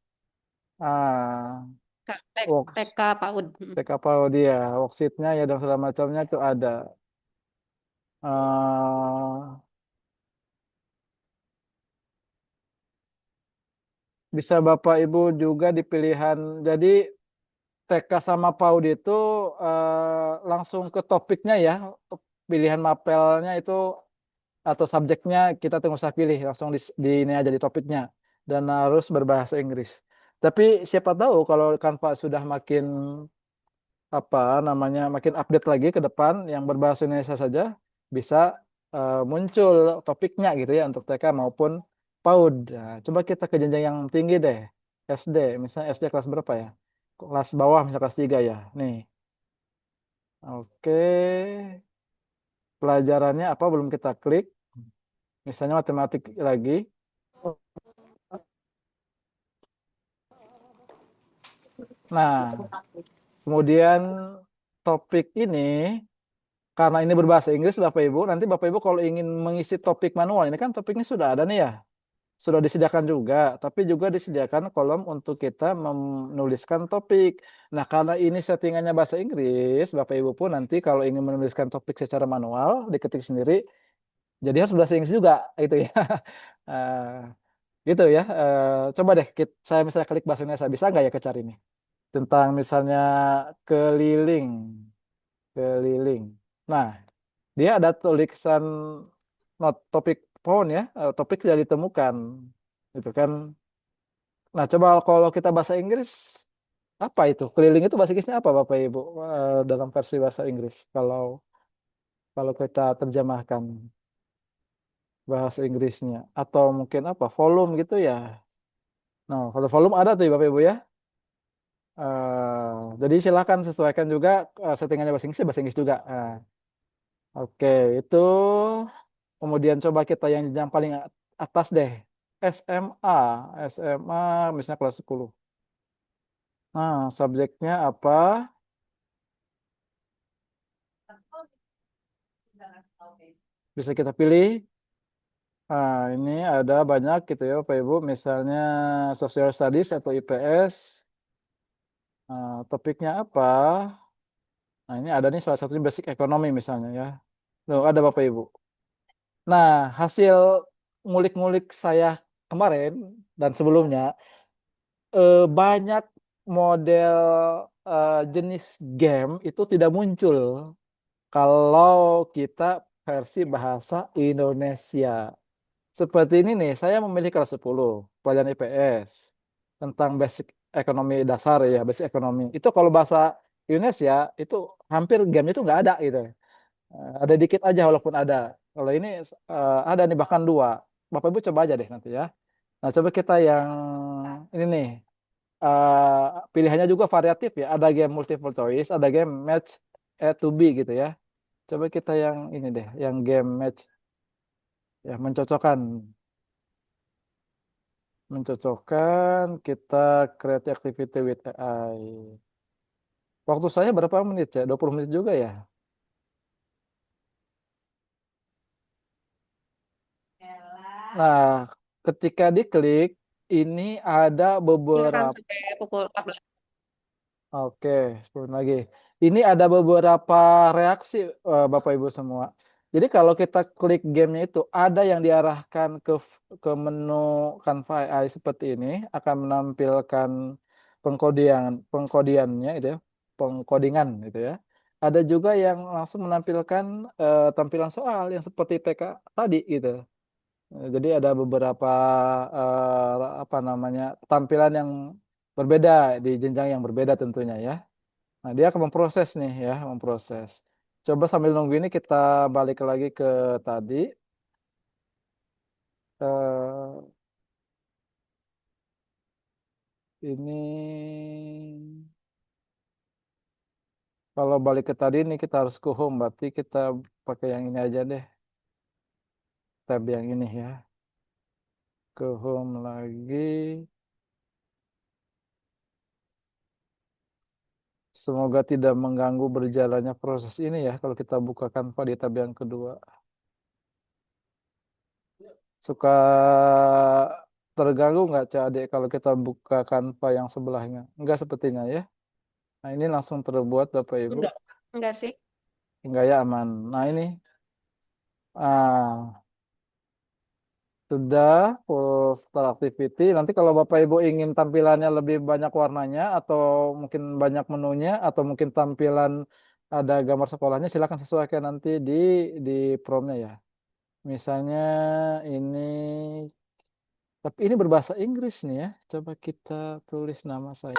Works, TK PAUD. TK PAUD dia, worksheet-nya ya dan segala macamnya itu ada. Eh, bisa Bapak Ibu juga di pilihan. Jadi TK sama PAUD itu langsung ke topiknya ya. Pilihan mapelnya itu atau subjeknya kita tunggu usah pilih, langsung di ini aja di topiknya dan harus berbahasa Inggris. Tapi siapa tahu kalau Canva sudah makin apa namanya makin update lagi ke depan yang berbahasa Indonesia saja bisa muncul topiknya gitu ya untuk TK maupun PAUD. Nah, coba kita ke jenjang yang tinggi deh. SD, misalnya SD kelas berapa ya? Kelas bawah misalnya kelas 3 ya. Nih. Oke. Pelajarannya apa belum kita klik. Misalnya matematik lagi. Nah, kemudian topik ini karena ini berbahasa Inggris Bapak Ibu, nanti Bapak Ibu kalau ingin mengisi topik manual ini kan topiknya sudah ada nih ya. Sudah disediakan juga, tapi juga disediakan kolom untuk kita menuliskan topik. Nah, karena ini settingannya bahasa Inggris, Bapak Ibu pun nanti kalau ingin menuliskan topik secara manual, diketik sendiri, jadi harus bahasa Inggris juga, gitu ya. Gitu ya. Coba deh, saya misalnya klik bahasa Indonesia, bisa nggak ya kecari nih? Tentang misalnya keliling, keliling. Nah, dia ada tulisan not topik phone ya, topik tidak ditemukan, gitu kan. Nah, coba kalau kita bahasa Inggris, apa itu? Keliling itu bahasa Inggrisnya apa, Bapak Ibu? Dalam versi bahasa Inggris, kalau kalau kita terjemahkan bahasa Inggrisnya, atau mungkin apa? Volume gitu ya. Nah, kalau volume ada tuh, ya, Bapak Ibu ya. Jadi silakan sesuaikan juga settingannya bahasa Inggris juga. Oke, itu kemudian coba kita yang paling atas deh. SMA, SMA misalnya kelas 10. Nah, subjeknya apa? Bisa kita pilih. Ini ada banyak gitu ya, Bapak Ibu. Misalnya Social Studies atau IPS. Topiknya apa? Nah, ini ada nih salah satunya basic ekonomi misalnya ya. Loh, ada Bapak Ibu. Nah, hasil ngulik-ngulik saya kemarin dan sebelumnya, banyak model jenis game itu tidak muncul kalau kita versi bahasa Indonesia. Seperti ini nih, saya memilih kelas 10, pelajaran IPS, tentang basic ekonomi dasar ya, basic ekonomi. Itu kalau bahasa Indonesia, itu hampir game itu nggak ada gitu. Ada dikit aja walaupun ada. Kalau ini ada nih bahkan dua. Bapak Ibu coba aja deh nanti ya. Nah, coba kita yang ini nih. Pilihannya juga variatif ya. Ada game multiple choice, ada game match A to B gitu ya. Coba kita yang ini deh, yang game match ya, mencocokkan. Mencocokkan kita create activity with AI. Waktu saya berapa menit ya? 20 menit juga ya. Nah, ketika diklik, ini ada Silakan beberapa. sampai pukul 14. Oke, 10 lagi. Ini ada beberapa reaksi Bapak Ibu semua. Jadi kalau kita klik gamenya itu ada yang diarahkan ke menu Canva AI seperti ini akan menampilkan pengkodiannya itu ya, pengkodingan gitu ya. Ada juga yang langsung menampilkan tampilan soal yang seperti TK tadi gitu. Jadi ada beberapa apa namanya tampilan yang berbeda di jenjang yang berbeda tentunya ya. Nah, dia akan memproses nih ya, memproses. Coba sambil nunggu ini kita balik lagi ke tadi. Eh, ini kalau balik ke tadi ini kita harus ke home, berarti kita pakai yang ini aja deh, tab yang ini ya. Ke home lagi. Semoga tidak mengganggu berjalannya proses ini ya kalau kita buka Canva di tab yang kedua. Suka terganggu nggak Cak Adik kalau kita buka Canva yang sebelahnya? Enggak sepertinya ya. Nah ini langsung terbuat Bapak Ibu. Enggak sih. Enggak ya aman. Nah ini sudah full start activity. Nanti kalau Bapak Ibu ingin tampilannya lebih banyak warnanya atau mungkin banyak menunya atau mungkin tampilan ada gambar sekolahnya silakan sesuaikan nanti di promptnya ya. Misalnya ini tapi ini berbahasa Inggris nih ya. Coba kita tulis nama saya.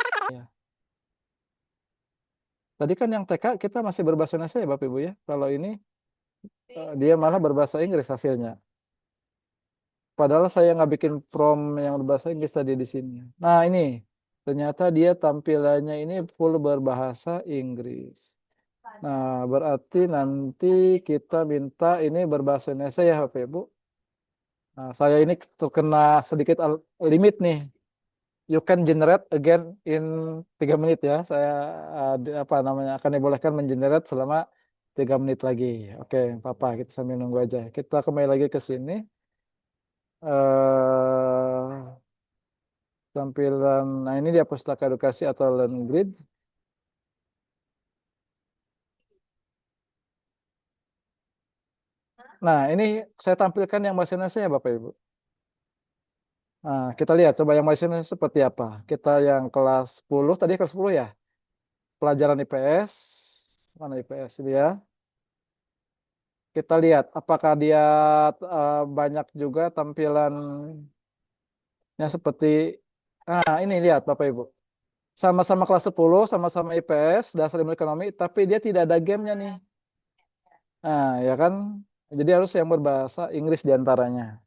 Tadi kan yang TK kita masih berbahasa Indonesia ya Bapak Ibu ya. Kalau ini dia malah berbahasa Inggris hasilnya. Padahal saya nggak bikin prom yang berbahasa Inggris tadi di sini. Nah ini ternyata dia tampilannya ini full berbahasa Inggris. Nah berarti nanti kita minta ini berbahasa Indonesia ya Bapak Ibu. Nah, saya ini terkena sedikit limit nih. You can generate again in 3 menit ya. Saya apa namanya akan dibolehkan mengenerate selama 3 menit lagi. Oke, Papa, kita sambil nunggu aja. Kita kembali lagi ke sini. eh Tampilan, nah ini dia pustaka edukasi atau Learn Grid. Nah, ini saya tampilkan yang bahasa Indonesia ya Bapak Ibu. Nah, kita lihat coba yang bahasa Indonesia seperti apa. Kita yang kelas 10, tadi kelas 10 ya. Pelajaran IPS. Mana IPS ini ya? Kita lihat apakah dia banyak juga tampilannya seperti ini lihat Bapak Ibu. Sama-sama kelas 10, sama-sama IPS, dasar ilmu ekonomi, tapi dia tidak ada gamenya nih. Nah, ya kan? Jadi harus yang berbahasa Inggris diantaranya.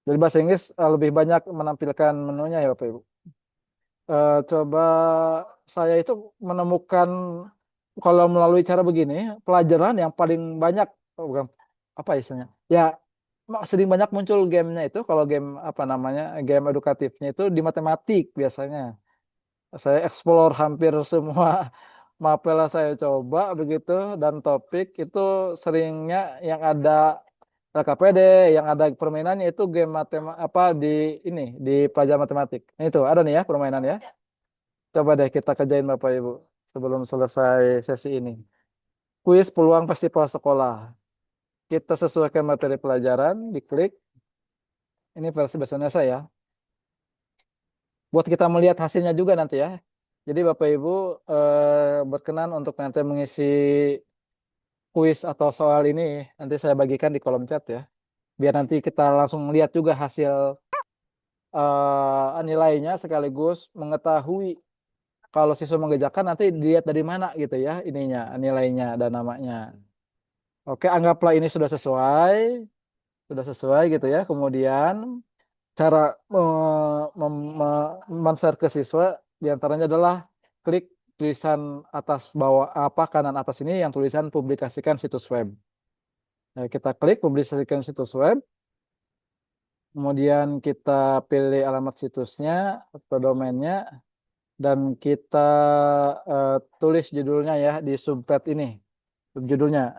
Jadi bahasa Inggris lebih banyak menampilkan menunya ya Bapak Ibu. Coba saya itu menemukan kalau melalui cara begini, pelajaran yang paling banyak, bukan apa istilahnya, ya sering banyak muncul gamenya itu, kalau game apa namanya, game edukatifnya itu di matematik biasanya. Saya explore hampir semua mapel saya coba begitu dan topik itu seringnya yang ada LKPD, yang ada permainannya itu game apa di ini di pelajaran matematik. Nah, itu ada nih ya permainan ya. Coba deh kita kerjain Bapak Ibu sebelum selesai sesi ini. Kuis peluang festival sekolah. Kita sesuaikan materi pelajaran, diklik. Ini versi bahasa Indonesia ya. Buat kita melihat hasilnya juga nanti ya. Jadi Bapak Ibu berkenan untuk nanti mengisi kuis atau soal ini nanti saya bagikan di kolom chat ya. Biar nanti kita langsung lihat juga hasil nilainya sekaligus mengetahui kalau siswa mengerjakan nanti dilihat dari mana gitu ya ininya nilainya dan namanya. Oke, anggaplah ini sudah sesuai gitu ya. Kemudian cara men-share ke siswa diantaranya adalah klik tulisan atas bawah apa kanan atas ini yang tulisan publikasikan situs web. Nah, kita klik publikasikan situs web, kemudian kita pilih alamat situsnya atau domainnya dan kita tulis judulnya ya di subpad ini. Judulnya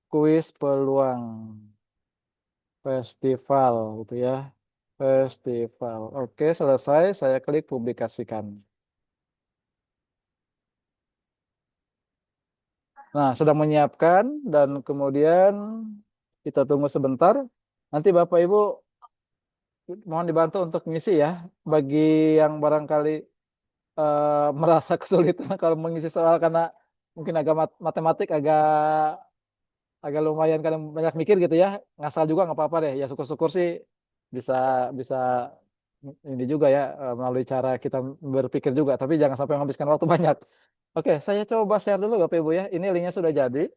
kuis peluang festival gitu ya. Festival. Oke, selesai. Saya klik publikasikan. Nah, sedang menyiapkan dan kemudian kita tunggu sebentar. Nanti Bapak Ibu mohon dibantu untuk mengisi ya. Bagi yang barangkali merasa kesulitan kalau mengisi soal karena mungkin agak matematik agak lumayan kadang banyak mikir gitu ya. Ngasal juga nggak apa-apa deh. Ya syukur-syukur sih bisa bisa ini juga ya melalui cara kita berpikir juga. Tapi jangan sampai menghabiskan waktu banyak. Oke, saya coba share dulu Bapak Ibu ya. Ini linknya sudah jadi.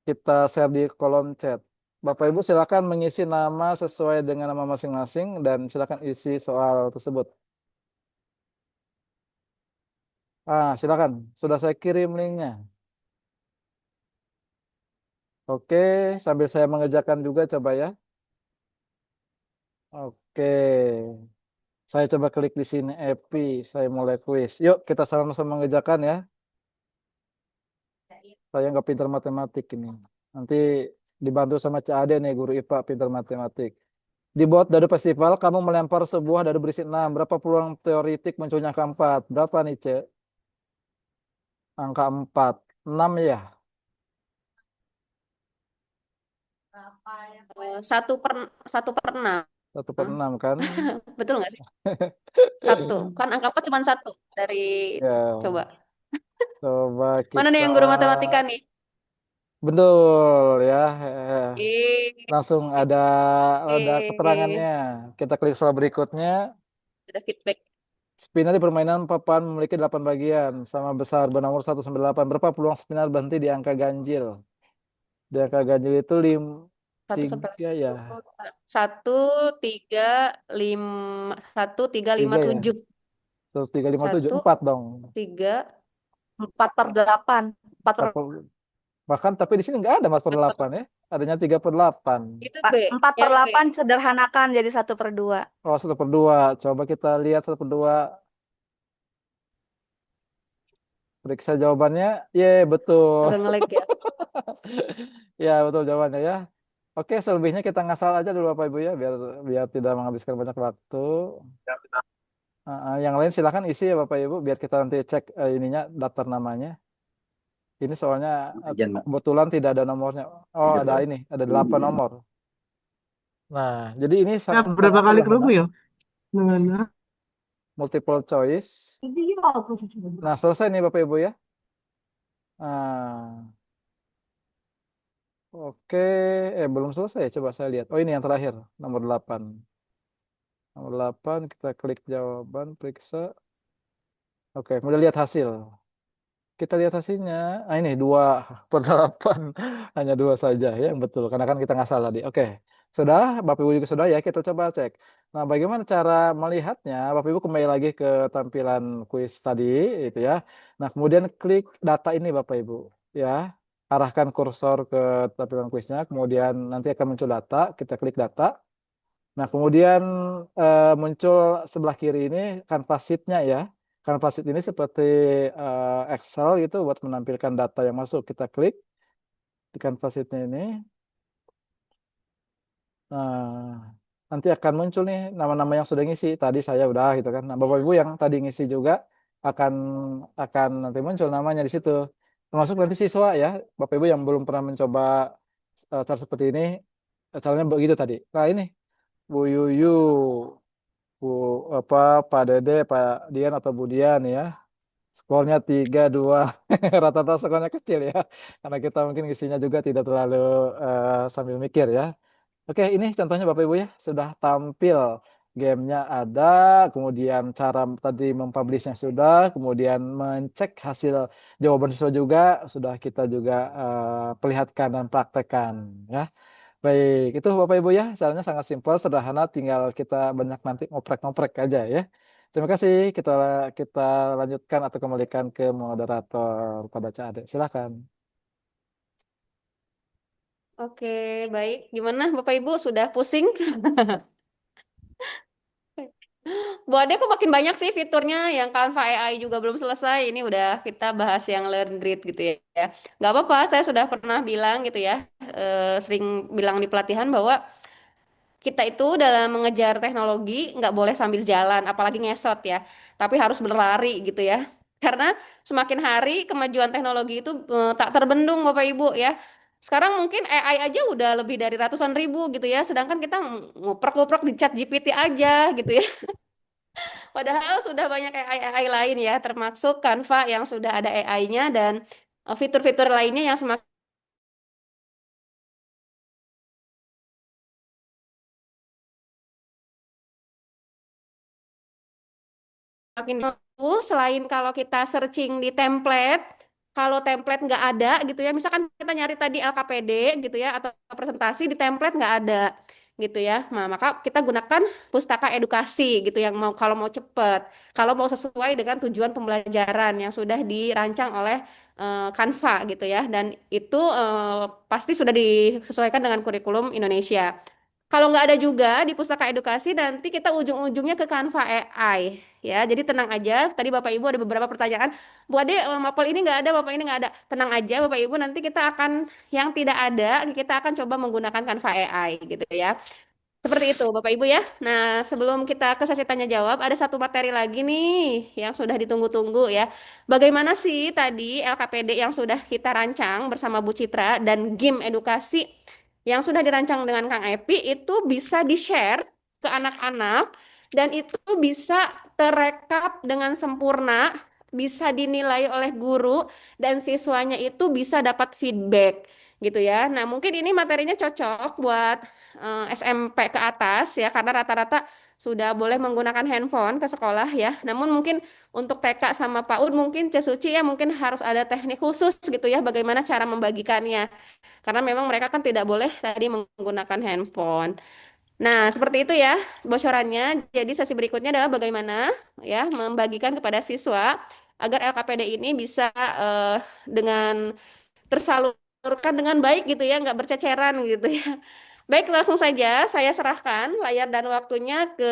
Kita share di kolom chat. Bapak Ibu silakan mengisi nama sesuai dengan nama masing-masing dan silakan isi soal tersebut. Silakan. Sudah saya kirim linknya. Oke, sambil saya mengerjakan juga coba ya. Oke. Saya coba klik di sini Epi, saya mulai kuis. Yuk, kita sama-sama mengerjakan ya. Saya nggak pintar matematik ini. Nanti dibantu sama Cak Ade nih, guru IPA pintar matematik. Dibuat dadu festival, kamu melempar sebuah dadu berisi 6. Berapa peluang teoritik munculnya angka 4? Berapa nih, Cek? Angka 4. 6 ya? Satu per enam. 1/6 kan? Betul nggak sih? Satu. Kan angka 4 cuma satu dari itu. Coba. Ya, coba Mana nih kita yang guru matematika nih? betul ya. Eh, Langsung ada keterangannya. Kita klik soal berikutnya. ada feedback. Spinner di permainan papan memiliki 8 bagian sama besar bernomor 1 sampai 8. Berapa peluang spinner berhenti di angka ganjil? Di angka ganjil itu Satu sampai 3 ya. satu, tiga, lima, satu, tiga, lima, 3 ya. tujuh. Terus 3, 5, 7. Satu, 4 dong. tiga, 4/8. 4 bahkan tapi di sini nggak ada 4/8 ya. Adanya 3/8. itu Pak, B. Yang B. 4/8 sederhanakan jadi 1/2. Oh, 1/2. Coba kita lihat 1/2. Periksa jawabannya. Ye, betul. Agak ngelag ya. Ya, betul jawabannya ya. Oke, selebihnya kita ngasal aja dulu Bapak Ibu ya, biar biar tidak menghabiskan banyak waktu. Yang lain silakan isi ya Bapak Ibu, biar kita nanti cek ininya daftar namanya. Ini soalnya kebetulan tidak ada nomornya. Oh, ada ini, ada 8 nomor. Nah, jadi ini Ya, berapa kali sederhana, kerumbu ya? Dengan multiple choice. Nah, selesai nih Bapak Ibu ya. Nah, oke, belum selesai. Coba saya lihat. Oh, ini yang terakhir, nomor 8. Nomor 8, kita klik jawaban, periksa. Oke, kemudian lihat hasil. Kita lihat hasilnya. Ini 2/8. Hanya 2 saja ya, yang betul. Karena kan kita nggak salah tadi. Oke, sudah. Bapak Ibu juga sudah ya, kita coba cek. Nah, bagaimana cara melihatnya? Bapak Ibu kembali lagi ke tampilan kuis tadi, itu ya. Nah, kemudian klik data ini Bapak Ibu. Ya, arahkan kursor ke tampilan kuisnya. Kemudian nanti akan muncul data. Kita klik data. Nah, kemudian muncul sebelah kiri ini kanvas sheet-nya ya. Kanvas sheet ini seperti Excel gitu buat menampilkan data yang masuk. Kita klik di kanvas sheet-nya ini. Nah, nanti akan muncul nih nama-nama yang sudah ngisi. Tadi saya udah gitu kan. Nah, Bapak Ibu yang tadi ngisi juga akan akan nanti muncul namanya di situ. Termasuk nanti siswa ya. Bapak Ibu yang belum pernah mencoba cara seperti ini, caranya begitu tadi. Nah, ini Bu Yuyu, Bu Pak Dede, Pak Dian atau Bu Dian ya. Skornya 3-2. Rata-rata skornya kecil ya. Karena kita mungkin isinya juga tidak terlalu sambil mikir ya. Oke, ini contohnya Bapak Ibu ya. Sudah tampil gamenya ada, kemudian cara tadi mempublishnya sudah, kemudian mencek hasil jawaban siswa juga, sudah kita juga perlihatkan dan praktekkan ya. Baik, itu Bapak Ibu ya, caranya sangat simpel, sederhana, tinggal kita banyak nanti ngoprek-ngoprek aja ya. Terima kasih, kita kita lanjutkan atau kembalikan ke moderator pada Cak Ade. Silakan. Oke, baik. Gimana Bapak Ibu sudah pusing? Bu Ade kok makin banyak sih fiturnya yang Canva AI juga belum selesai. Ini udah kita bahas yang Learn Grid gitu ya. Nggak apa-apa, saya sudah pernah bilang gitu ya. Sering bilang di pelatihan bahwa kita itu dalam mengejar teknologi nggak boleh sambil jalan, apalagi ngesot ya. Tapi harus berlari gitu ya. Karena semakin hari kemajuan teknologi itu tak terbendung Bapak Ibu ya. Sekarang mungkin AI aja udah lebih dari ratusan ribu gitu ya. Sedangkan kita ngoprek-ngoprek di chat GPT aja gitu ya. Padahal sudah banyak AI lain ya, termasuk Canva yang sudah ada AI-nya dan fitur-fitur lainnya yang semakin selain kalau kita searching di template, kalau template nggak ada gitu ya, misalkan kita nyari tadi LKPD gitu ya atau presentasi di template nggak ada gitu ya, nah maka kita gunakan pustaka edukasi gitu yang mau kalau mau cepet, kalau mau sesuai dengan tujuan pembelajaran yang sudah dirancang oleh Canva gitu ya, dan itu pasti sudah disesuaikan dengan kurikulum Indonesia. Kalau nggak ada juga di pustaka edukasi, nanti kita ujung-ujungnya ke Canva AI. Ya, jadi tenang aja. Tadi Bapak Ibu ada beberapa pertanyaan. Bu Ade, mapel ini nggak ada, Bapak ini nggak ada. Tenang aja, Bapak Ibu. Nanti kita akan yang tidak ada, kita akan coba menggunakan Canva AI gitu ya. Seperti itu, Bapak Ibu ya. Nah, sebelum kita ke sesi tanya jawab, ada satu materi lagi nih yang sudah ditunggu-tunggu ya. Bagaimana sih tadi LKPD yang sudah kita rancang bersama Bu Citra dan game edukasi yang sudah dirancang dengan Kang Epi itu bisa di-share ke anak-anak dan itu bisa terekap dengan sempurna, bisa dinilai oleh guru dan siswanya itu bisa dapat feedback gitu ya. Nah, mungkin ini materinya cocok buat SMP ke atas ya karena rata-rata sudah boleh menggunakan handphone ke sekolah ya. Namun mungkin untuk TK sama PAUD mungkin Cesuci ya mungkin harus ada teknik khusus gitu ya bagaimana cara membagikannya. Karena memang mereka kan tidak boleh tadi menggunakan handphone. Nah, seperti itu ya bocorannya. Jadi sesi berikutnya adalah bagaimana ya membagikan kepada siswa agar LKPD ini bisa dengan tersalurkan dengan baik gitu ya, nggak berceceran gitu ya. Baik, langsung saja saya serahkan layar dan waktunya ke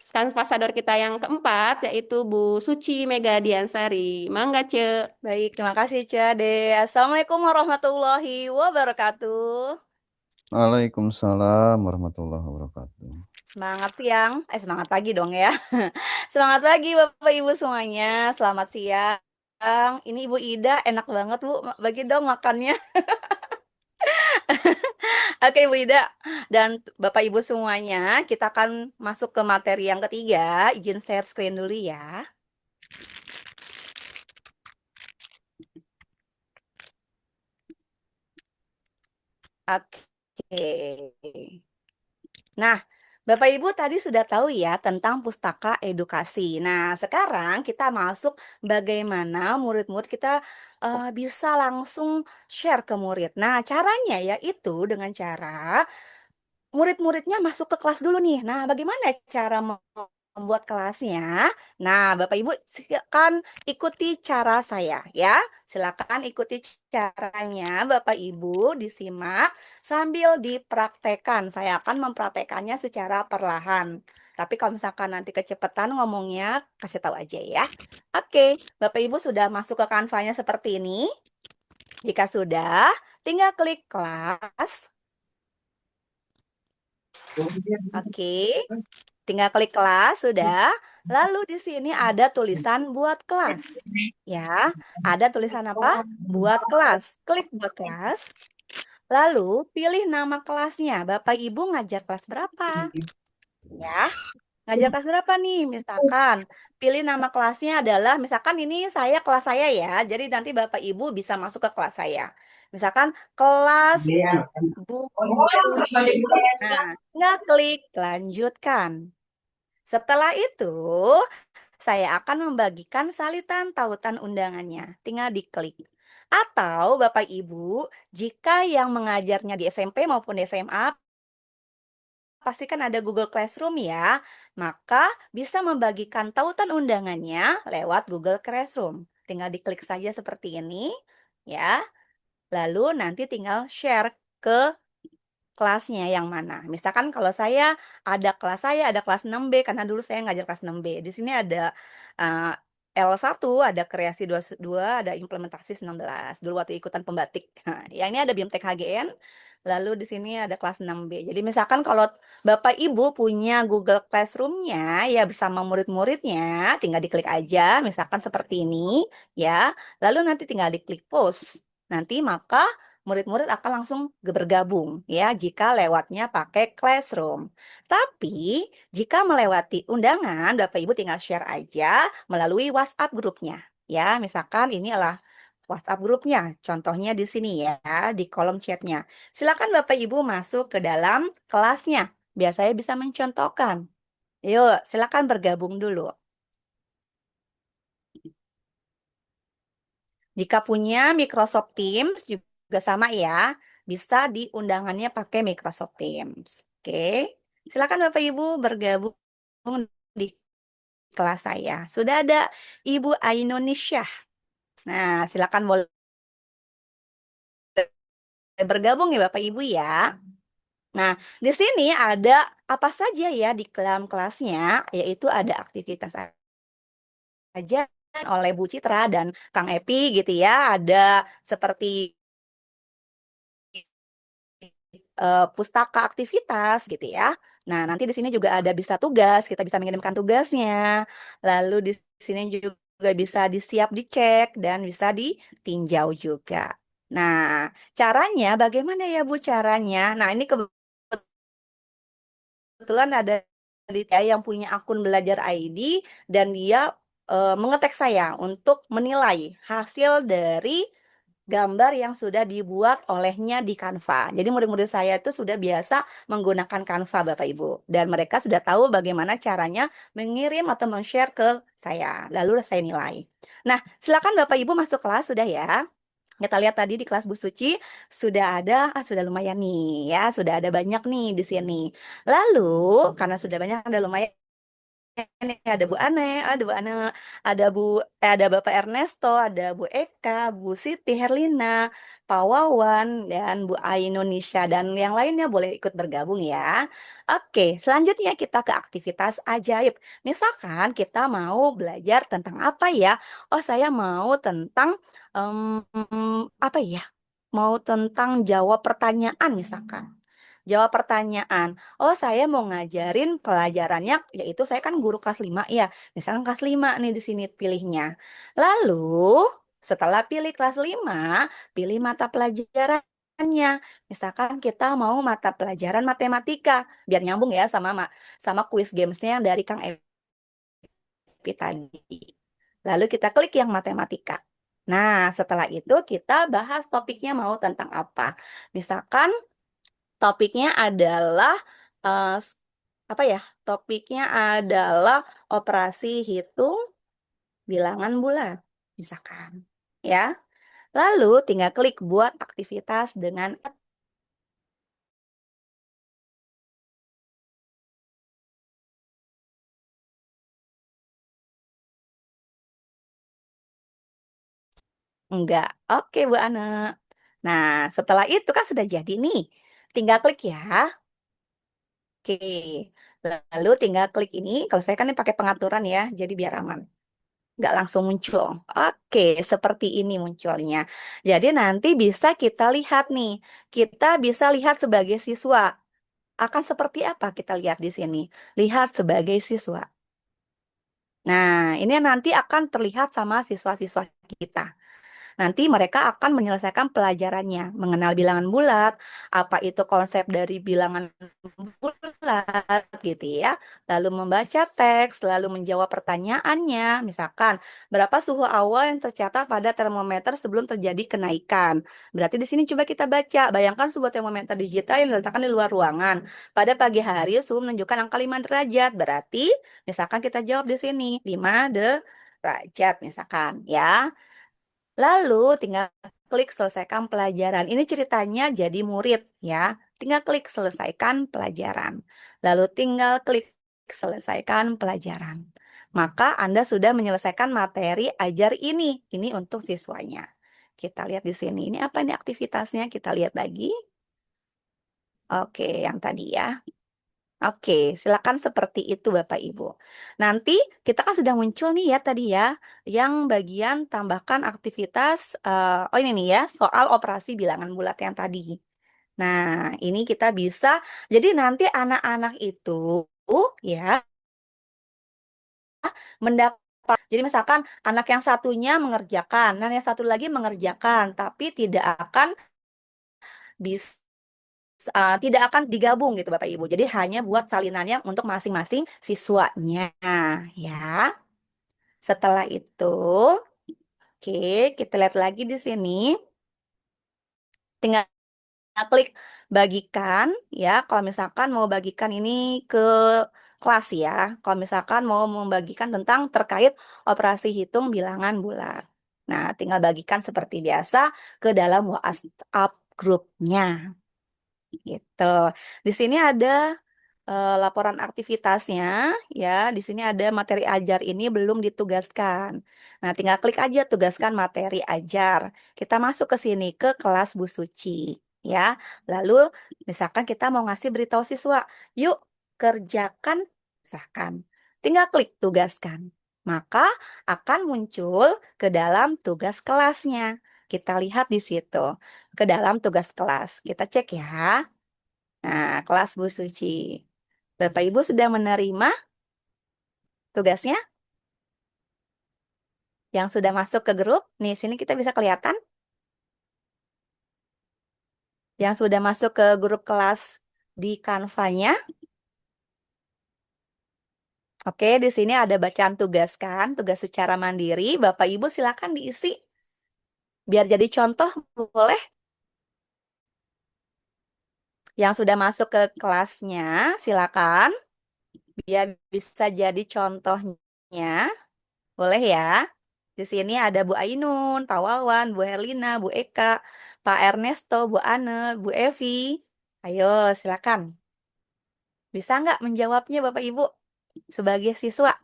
kanvasador kita yang keempat, yaitu Bu Suci Mega Diansari. Mangga, Ce. Baik, terima kasih Cade. Assalamualaikum warahmatullahi wabarakatuh. Waalaikumsalam warahmatullahi wabarakatuh. Semangat siang, semangat pagi dong ya. Semangat pagi Bapak Ibu semuanya. Selamat siang. Ini Ibu Ida, enak banget Bu, bagi dong makannya. Oke Bu Ida dan Bapak Ibu semuanya, kita akan masuk ke materi yang ketiga. Izin share screen dulu ya. Oke. Nah, Bapak Ibu tadi sudah tahu ya tentang pustaka edukasi. Nah, sekarang kita masuk bagaimana murid-murid kita bisa langsung share ke murid. Nah, caranya yaitu dengan cara murid-muridnya masuk ke kelas dulu nih. Nah, bagaimana cara membuat kelasnya? Nah, Bapak Ibu silakan ikuti cara saya ya. Silakan ikuti caranya Bapak Ibu disimak sambil dipraktekkan. Saya akan mempraktekannya secara perlahan. Tapi kalau misalkan nanti kecepatan ngomongnya, kasih tahu aja ya. Oke, Bapak Ibu sudah masuk ke Canva-nya seperti ini. Jika sudah, tinggal klik kelas. Oke, tinggal klik kelas sudah. Lalu di sini ada tulisan buat kelas. Ya, ada tulisan apa? Buat kelas. Klik buat kelas. Lalu pilih nama kelasnya. Bapak Ibu ngajar kelas berapa? Ya, ngajar kelas berapa nih? Misalkan pilih nama kelasnya adalah, misalkan ini kelas saya ya, jadi nanti Bapak Ibu bisa masuk ke kelas saya. Misalkan kelas Bu Suci. Nah, tinggal klik lanjutkan. Setelah itu, saya akan membagikan salitan tautan undangannya. Tinggal diklik. Atau Bapak Ibu, jika yang mengajarnya di SMP maupun di SMA, pastikan ada Google Classroom ya. Maka bisa membagikan tautan undangannya lewat Google Classroom. Tinggal diklik saja seperti ini, ya. Lalu nanti tinggal share ke kelasnya yang mana. Misalkan kalau saya ada kelas 6B karena dulu saya ngajar kelas 6B. Di sini ada uh, L1, ada kreasi 22, ada implementasi 19. Dulu waktu ikutan pembatik. Nah, yang ini ada BIMTEK HGN, lalu di sini ada kelas 6B. Jadi misalkan kalau Bapak Ibu punya Google Classroom-nya ya bersama murid-muridnya, tinggal diklik aja misalkan seperti ini ya. Lalu nanti tinggal diklik post. Nanti maka murid-murid akan langsung bergabung ya jika lewatnya pakai Classroom. Tapi jika melewati undangan, Bapak Ibu tinggal share aja melalui WhatsApp grupnya. Ya, misalkan ini adalah WhatsApp grupnya. Contohnya di sini ya, di kolom chatnya. Silakan Bapak Ibu masuk ke dalam kelasnya. Biar saya bisa mencontohkan. Yuk, silakan bergabung dulu. Jika punya Microsoft Teams juga sama ya, bisa di undangannya pakai Microsoft Teams. Oke, silakan Bapak Ibu bergabung di kelas saya. Sudah ada Ibu Ainunisha. Nah, silakan boleh bergabung ya Bapak Ibu ya. Nah, di sini ada apa saja ya di dalam kelasnya, yaitu ada aktivitas aja oleh Bu Citra dan Kang Epi gitu ya. Ada seperti pustaka aktivitas gitu ya. Nah, nanti di sini juga ada bisa tugas, kita bisa mengirimkan tugasnya. Lalu di sini juga bisa disiap dicek dan bisa ditinjau juga. Nah, caranya bagaimana ya Bu caranya? Nah, ini kebetulan ada Aditya yang punya akun Belajar ID dan dia mengetek saya untuk menilai hasil dari gambar yang sudah dibuat olehnya di Canva. Jadi murid-murid saya itu sudah biasa menggunakan Canva, Bapak Ibu. Dan mereka sudah tahu bagaimana caranya mengirim atau men-share ke saya. Lalu saya nilai. Nah, silakan Bapak Ibu masuk kelas sudah ya. Kita lihat tadi di kelas Bu Suci sudah sudah lumayan nih ya, sudah ada banyak nih di sini. Lalu karena sudah banyak ada lumayan nih, ada Bu Ane, ada Bapak Ernesto, ada Bu Eka, Bu Siti Herlina, Pak Wawan, dan Bu Ainunisha dan yang lainnya boleh ikut bergabung ya. Oke, selanjutnya kita ke aktivitas ajaib. Misalkan kita mau belajar tentang apa ya? Oh, saya mau tentang apa ya? Mau tentang jawab pertanyaan misalkan. Jawab pertanyaan. Oh, saya mau ngajarin pelajarannya, yaitu saya kan guru kelas 5 ya. Misalkan kelas 5 nih di sini pilihnya. Lalu, setelah pilih kelas 5, pilih mata pelajarannya. Misalkan kita mau mata pelajaran matematika, biar nyambung ya sama quiz gamesnya yang dari Kang Epi tadi. Lalu kita klik yang matematika. Nah, setelah itu kita bahas topiknya mau tentang apa. Misalkan topiknya adalah eh, apa ya? Topiknya adalah operasi hitung bilangan bulat, misalkan. Ya. Lalu tinggal klik buat aktivitas dengan enggak. Oke, Bu Ana. Nah, setelah itu kan sudah jadi nih. Tinggal klik ya. Oke. Lalu tinggal klik ini. Kalau saya kan ini pakai pengaturan ya, jadi biar aman. Nggak langsung muncul. Oke, seperti ini munculnya. Jadi nanti bisa kita lihat nih. Kita bisa lihat sebagai siswa. Akan seperti apa kita lihat di sini? Lihat sebagai siswa. Nah, ini nanti akan terlihat sama siswa-siswa kita. Nanti mereka akan menyelesaikan pelajarannya, mengenal bilangan bulat, apa itu konsep dari bilangan bulat gitu ya. Lalu membaca teks, lalu menjawab pertanyaannya. Misalkan, berapa suhu awal yang tercatat pada termometer sebelum terjadi kenaikan? Berarti di sini coba kita baca. Bayangkan sebuah termometer digital yang diletakkan di luar ruangan. Pada pagi hari suhu menunjukkan angka 5 derajat. Berarti misalkan kita jawab di sini 5 derajat misalkan ya. Lalu tinggal klik selesaikan pelajaran. Ini ceritanya jadi murid ya. Tinggal klik selesaikan pelajaran. Lalu tinggal klik selesaikan pelajaran. Maka Anda sudah menyelesaikan materi ajar ini. Ini untuk siswanya. Kita lihat di sini. Ini apa nih aktivitasnya? Kita lihat lagi. Oke, yang tadi ya. Oke, silakan seperti itu Bapak Ibu. Nanti kita kan sudah muncul nih ya tadi ya, yang bagian tambahkan aktivitas, oh ini nih ya, soal operasi bilangan bulat yang tadi. Nah, ini kita bisa, jadi nanti anak-anak itu ya mendapat, jadi misalkan anak yang satunya mengerjakan, dan yang satu lagi mengerjakan, tapi tidak akan bisa tidak akan digabung gitu Bapak Ibu. Jadi hanya buat salinannya untuk masing-masing siswanya ya. Setelah itu, oke, kita lihat lagi di sini. Tinggal klik bagikan ya. Kalau misalkan mau bagikan ini ke kelas ya. Kalau misalkan mau membagikan tentang terkait operasi hitung bilangan bulat. Nah, tinggal bagikan seperti biasa ke dalam WhatsApp grupnya. Gitu. Di sini ada laporan aktivitasnya ya. Di sini ada materi ajar ini belum ditugaskan. Nah, tinggal klik aja tugaskan materi ajar. Kita masuk ke sini ke kelas Bu Suci ya. Lalu misalkan kita mau ngasih beritahu siswa, yuk kerjakan misalkan. Tinggal klik tugaskan. Maka akan muncul ke dalam tugas kelasnya. Kita lihat di situ, ke dalam tugas kelas. Kita cek ya. Nah, kelas Bu Suci. Bapak Ibu sudah menerima tugasnya yang sudah masuk ke grup? Nih, sini kita bisa kelihatan yang sudah masuk ke grup kelas di Canva-nya. Oke, di sini ada bacaan tugas kan, tugas secara mandiri. Bapak Ibu silakan diisi. Biar jadi contoh, boleh? Yang sudah masuk ke kelasnya, silakan. Biar bisa jadi contohnya. Boleh ya? Di sini ada Bu Ainun, Pak Wawan, Bu Herlina, Bu Eka, Pak Ernesto, Bu Ane, Bu Evi. Ayo, silakan. Bisa nggak menjawabnya Bapak Ibu sebagai siswa?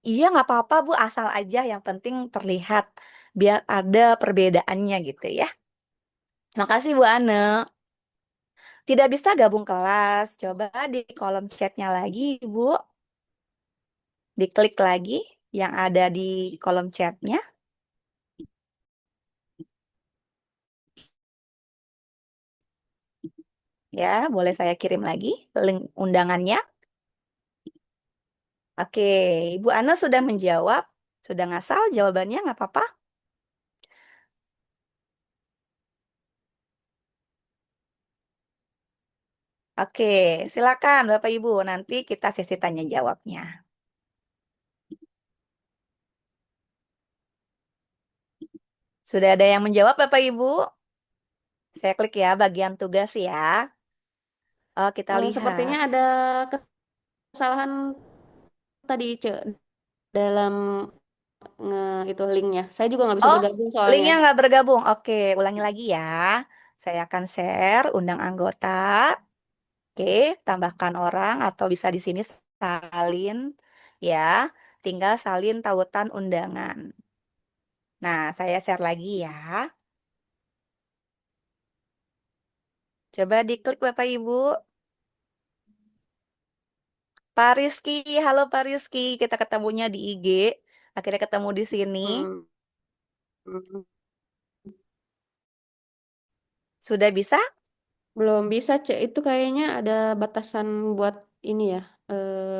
Iya, nggak apa-apa Bu, asal aja yang penting terlihat. Biar ada perbedaannya gitu ya. Makasih Bu Ane. Tidak bisa gabung kelas. Coba di kolom chatnya lagi Bu. Diklik lagi yang ada di kolom chatnya. Ya, boleh saya kirim lagi link undangannya. Oke, Ibu Ana sudah menjawab. Sudah ngasal jawabannya, nggak apa-apa? Oke, silakan Bapak Ibu. Nanti kita sesi tanya jawabnya. Sudah ada yang menjawab Bapak Ibu? Saya klik ya bagian tugas ya. Oh, kita Sepertinya lihat. ada kesalahan tadi dalam itu linknya. Saya juga nggak bisa Oh, bergabung soalnya. linknya nggak bergabung. Oke, ulangi lagi ya. Saya akan share, undang anggota. Oke, tambahkan orang atau bisa di sini salin ya. Tinggal salin tautan undangan. Nah, saya share lagi ya. Coba diklik Bapak Ibu. Pak Rizky, halo Pak Rizky. Kita ketemunya di IG. Akhirnya ketemu di sini. Hmm. Hmm. Sudah bisa? Belum bisa, Cek. Itu kayaknya ada batasan buat ini ya.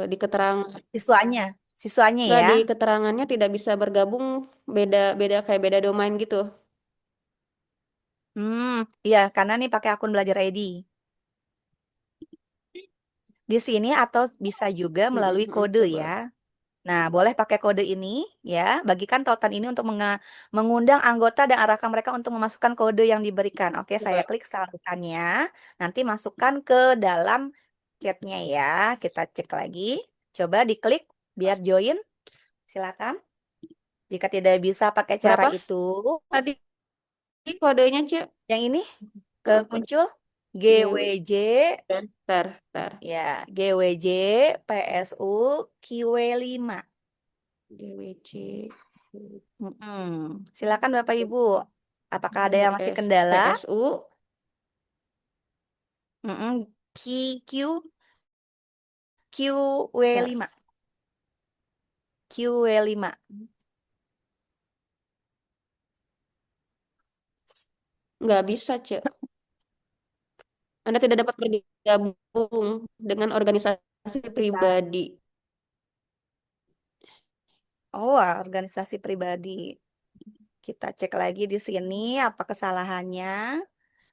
Di keterangan. Siswanya. Siswanya Nggak, ya. di keterangannya tidak bisa bergabung, beda-beda kayak beda domain gitu. Iya, karena nih pakai akun Belajar ID. di sini atau bisa juga melalui kode Coba. ya. Nah, boleh pakai kode ini ya. Bagikan tautan ini untuk mengundang anggota dan arahkan mereka untuk memasukkan kode yang diberikan. Oke, saya Coba. klik tautannya. Nanti masukkan ke dalam chatnya ya. Kita cek lagi. Coba diklik biar join. Silakan. Jika tidak bisa pakai cara Berapa itu, tadi kodenya, Cek? yang ini Kode muncul GW. GWJ Bentar. ya, GWJ PSU QW5. GWC. Silakan Bapak Ibu. Apakah ada yang masih kendala? PSU. QW5. QW5. Nggak bisa, Cek. Anda tidak dapat bergabung dengan organisasi pribadi. Oh, organisasi pribadi. Kita cek lagi di sini apa kesalahannya.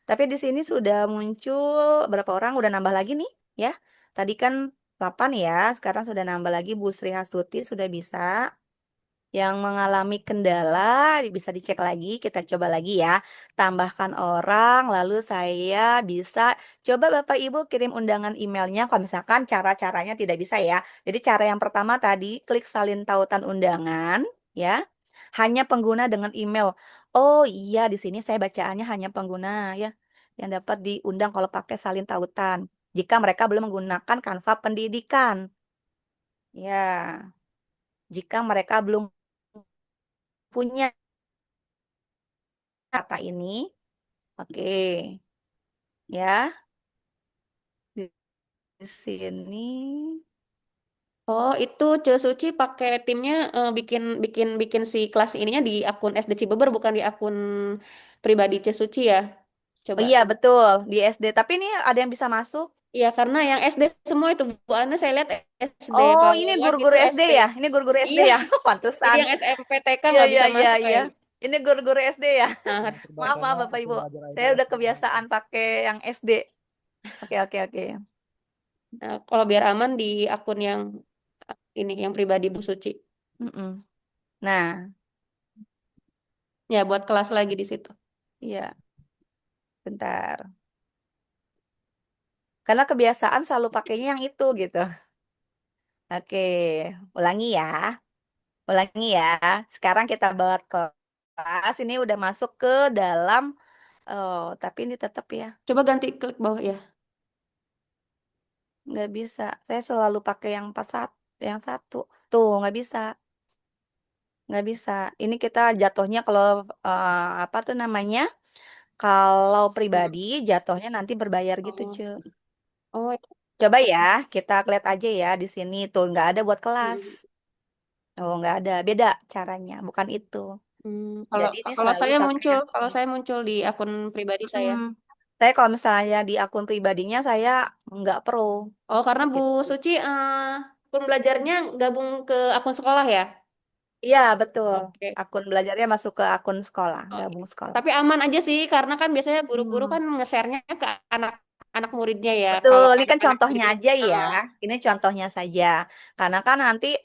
Tapi di sini sudah muncul berapa orang? Udah nambah lagi nih ya. Tadi kan 8 ya, sekarang sudah nambah lagi Bu Sri Hastuti sudah bisa. Yang mengalami kendala bisa dicek lagi, kita coba lagi ya. Tambahkan orang, lalu saya bisa coba Bapak Ibu kirim undangan emailnya kalau misalkan cara-caranya tidak bisa ya. Jadi cara yang pertama tadi klik salin tautan undangan ya. Hanya pengguna dengan email. Oh iya, di sini saya bacaannya hanya pengguna ya yang dapat diundang kalau pakai salin tautan. Jika mereka belum menggunakan Canva pendidikan. Ya, jika mereka belum punya kata ini, oke, ya, di sini. Oh, itu Ce Suci pakai timnya bikin bikin bikin si kelas ininya di akun SD Cibeber bukan di akun pribadi Ce Suci ya. Oh Coba. iya, betul, di SD. Tapi ini ada yang bisa masuk. Iya, karena yang SD semua itu Bu Ana saya lihat SD. Oh, Kalau ini yang guru-guru itu SD SP. ya? Ini guru-guru SD Iya, ya? jadi Pantesan. yang SMP TK Iya, nggak iya, bisa iya, masuk iya. kayaknya. Ini guru-guru SD ya? Nah, Maaf, maaf Perbankannya Bapak akun Ibu. belajar ID Saya udah SD. kebiasaan pakai yang SD. Oke, oke, oke. kalau biar aman di akun yang ini yang pribadi Bu Suci. Mm-mm. Nah, Ya, buat kelas lagi di situ. iya, bentar. Karena kebiasaan selalu pakainya yang itu gitu. Oke, ulangi ya. Ulangi ya. Sekarang kita bawa kelas. Ini udah masuk ke dalam. Oh, tapi ini tetap ya. Coba ganti klik bawah ya. Nggak bisa. Saya selalu pakai yang 41, yang satu. Tuh, nggak bisa. Nggak bisa. Ini kita jatuhnya kalau apa tuh namanya? Kalau pribadi jatuhnya nanti berbayar gitu, Oh, Ce. oh, Coba ya, kita lihat aja ya di sini tuh nggak ada buat kelas. Oh, nggak ada. Beda caranya, bukan itu. kalau Jadi ini kalau selalu saya pakai muncul, yang kalau saya muncul di akun pribadi saya. Saya kalau misalnya di akun pribadinya saya nggak pro Oh, karena Bu gitu. Suci akun belajarnya gabung ke akun sekolah ya? Iya, betul. Oke. Akun belajarnya masuk ke akun sekolah, Oke. gabung sekolah. Tapi aman aja sih, karena kan biasanya guru-guru Hmm. kan nge-share-nya ke anak anak muridnya ya. Betul, Kalau ini kan anak-anak contohnya muridnya, aja ya. Ini contohnya saja. Karena kan nanti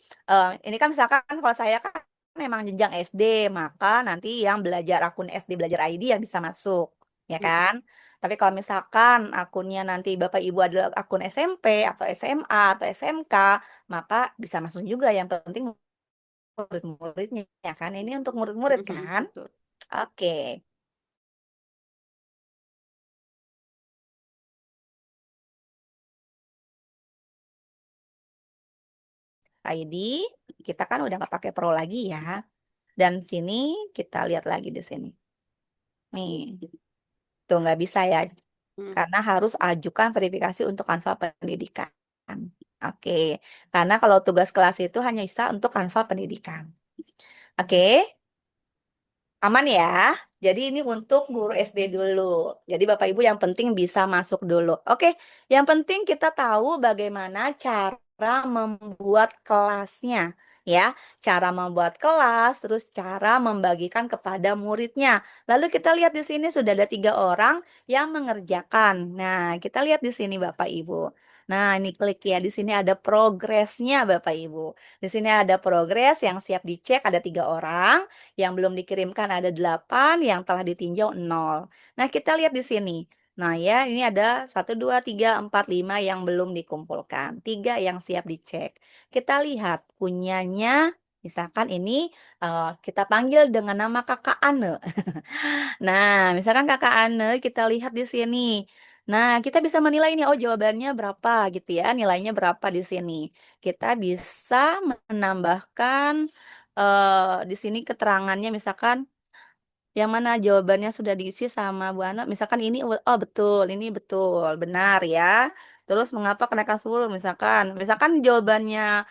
ini kan misalkan kalau saya kan memang jenjang SD, maka nanti yang belajar akun SD belajar ID yang bisa masuk, ya kan? Tapi kalau misalkan akunnya nanti Bapak Ibu adalah akun SMP atau SMA atau SMK, maka bisa masuk juga. Yang penting murid-muridnya, ya kan? Ini untuk murid-murid kan? betul. Oke. ID kita kan udah nggak pakai Pro lagi ya. Dan sini kita lihat lagi di sini. Nih, tuh nggak bisa ya, karena harus ajukan verifikasi untuk Canva pendidikan. Oke, karena kalau tugas kelas itu hanya bisa untuk Canva pendidikan. Oke, aman ya. Jadi ini untuk guru SD dulu. Jadi Bapak Ibu yang penting bisa masuk dulu. Oke, yang penting kita tahu bagaimana cara membuat kelasnya. Ya, cara membuat kelas, terus cara membagikan kepada muridnya. Lalu kita lihat di sini sudah ada 3 orang yang mengerjakan. Nah, kita lihat di sini Bapak Ibu. Nah, ini klik ya. Di sini ada progresnya, Bapak Ibu. Di sini ada progres yang siap dicek ada 3 orang, yang belum dikirimkan ada 8, yang telah ditinjau 0. Nah, kita lihat di sini. Nah, ya, ini ada 1, 2, 3, 4, 5 yang belum dikumpulkan. 3 yang siap dicek. Kita lihat punyanya, misalkan ini kita panggil dengan nama Kakak Ane. Nah, misalkan Kakak Ane kita lihat di sini. Nah, kita bisa menilai ini, oh jawabannya berapa gitu ya, nilainya berapa di sini. Kita bisa menambahkan di sini keterangannya, misalkan yang mana jawabannya sudah diisi sama Bu Ana, misalkan ini, oh betul, ini betul, benar ya. Terus mengapa kenaikan suhu, misalkan jawabannya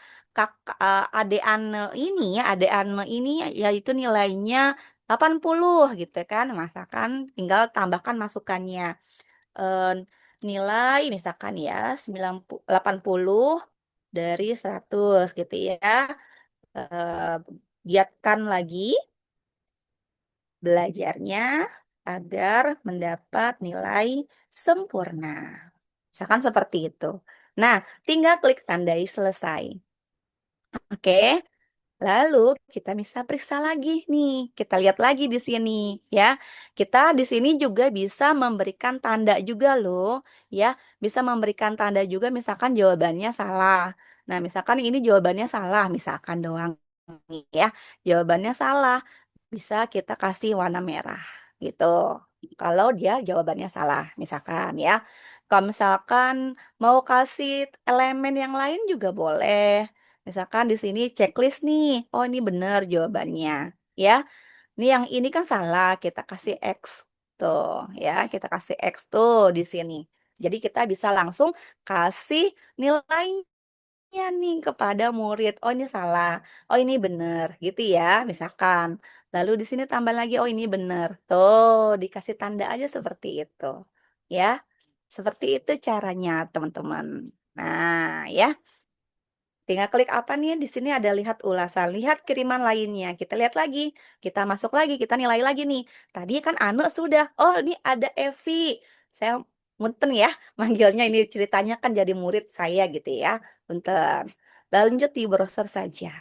Ade Ane ini ya, Ade Ane ini yaitu nilainya 80 gitu kan, misalkan tinggal tambahkan masukannya. Eh, Nilai misalkan ya 80 dari 100 gitu ya. Eh, Giatkan lagi belajarnya agar mendapat nilai sempurna. Misalkan seperti itu. Nah, tinggal klik tandai selesai. Oke. Lalu kita bisa periksa lagi nih. Kita lihat lagi di sini ya. Kita di sini juga bisa memberikan tanda juga loh, ya. Bisa memberikan tanda juga misalkan jawabannya salah. Nah, misalkan ini jawabannya salah, misalkan doang nih ya. Jawabannya salah, bisa kita kasih warna merah gitu. Kalau dia jawabannya salah, misalkan ya. Kalau misalkan mau kasih elemen yang lain juga boleh. Misalkan di sini checklist nih. Oh, ini benar jawabannya. Ya, ini yang ini kan salah. Kita kasih X tuh, ya. Kita kasih X tuh di sini. Jadi kita bisa langsung kasih nilainya nih kepada murid. Oh, ini salah. Oh, ini benar. Gitu ya, misalkan. Lalu di sini tambah lagi, oh ini benar. Tuh, dikasih tanda aja seperti itu. Ya, seperti itu caranya, teman-teman. Nah, ya. Tinggal klik apa nih? Di sini ada lihat ulasan, lihat kiriman lainnya. Kita lihat lagi, kita masuk lagi, kita nilai lagi nih. Tadi kan Anu sudah. Oh, ini ada Evi. Saya punten ya, manggilnya ini ceritanya kan jadi murid saya gitu ya. Punten. Lanjut di browser saja.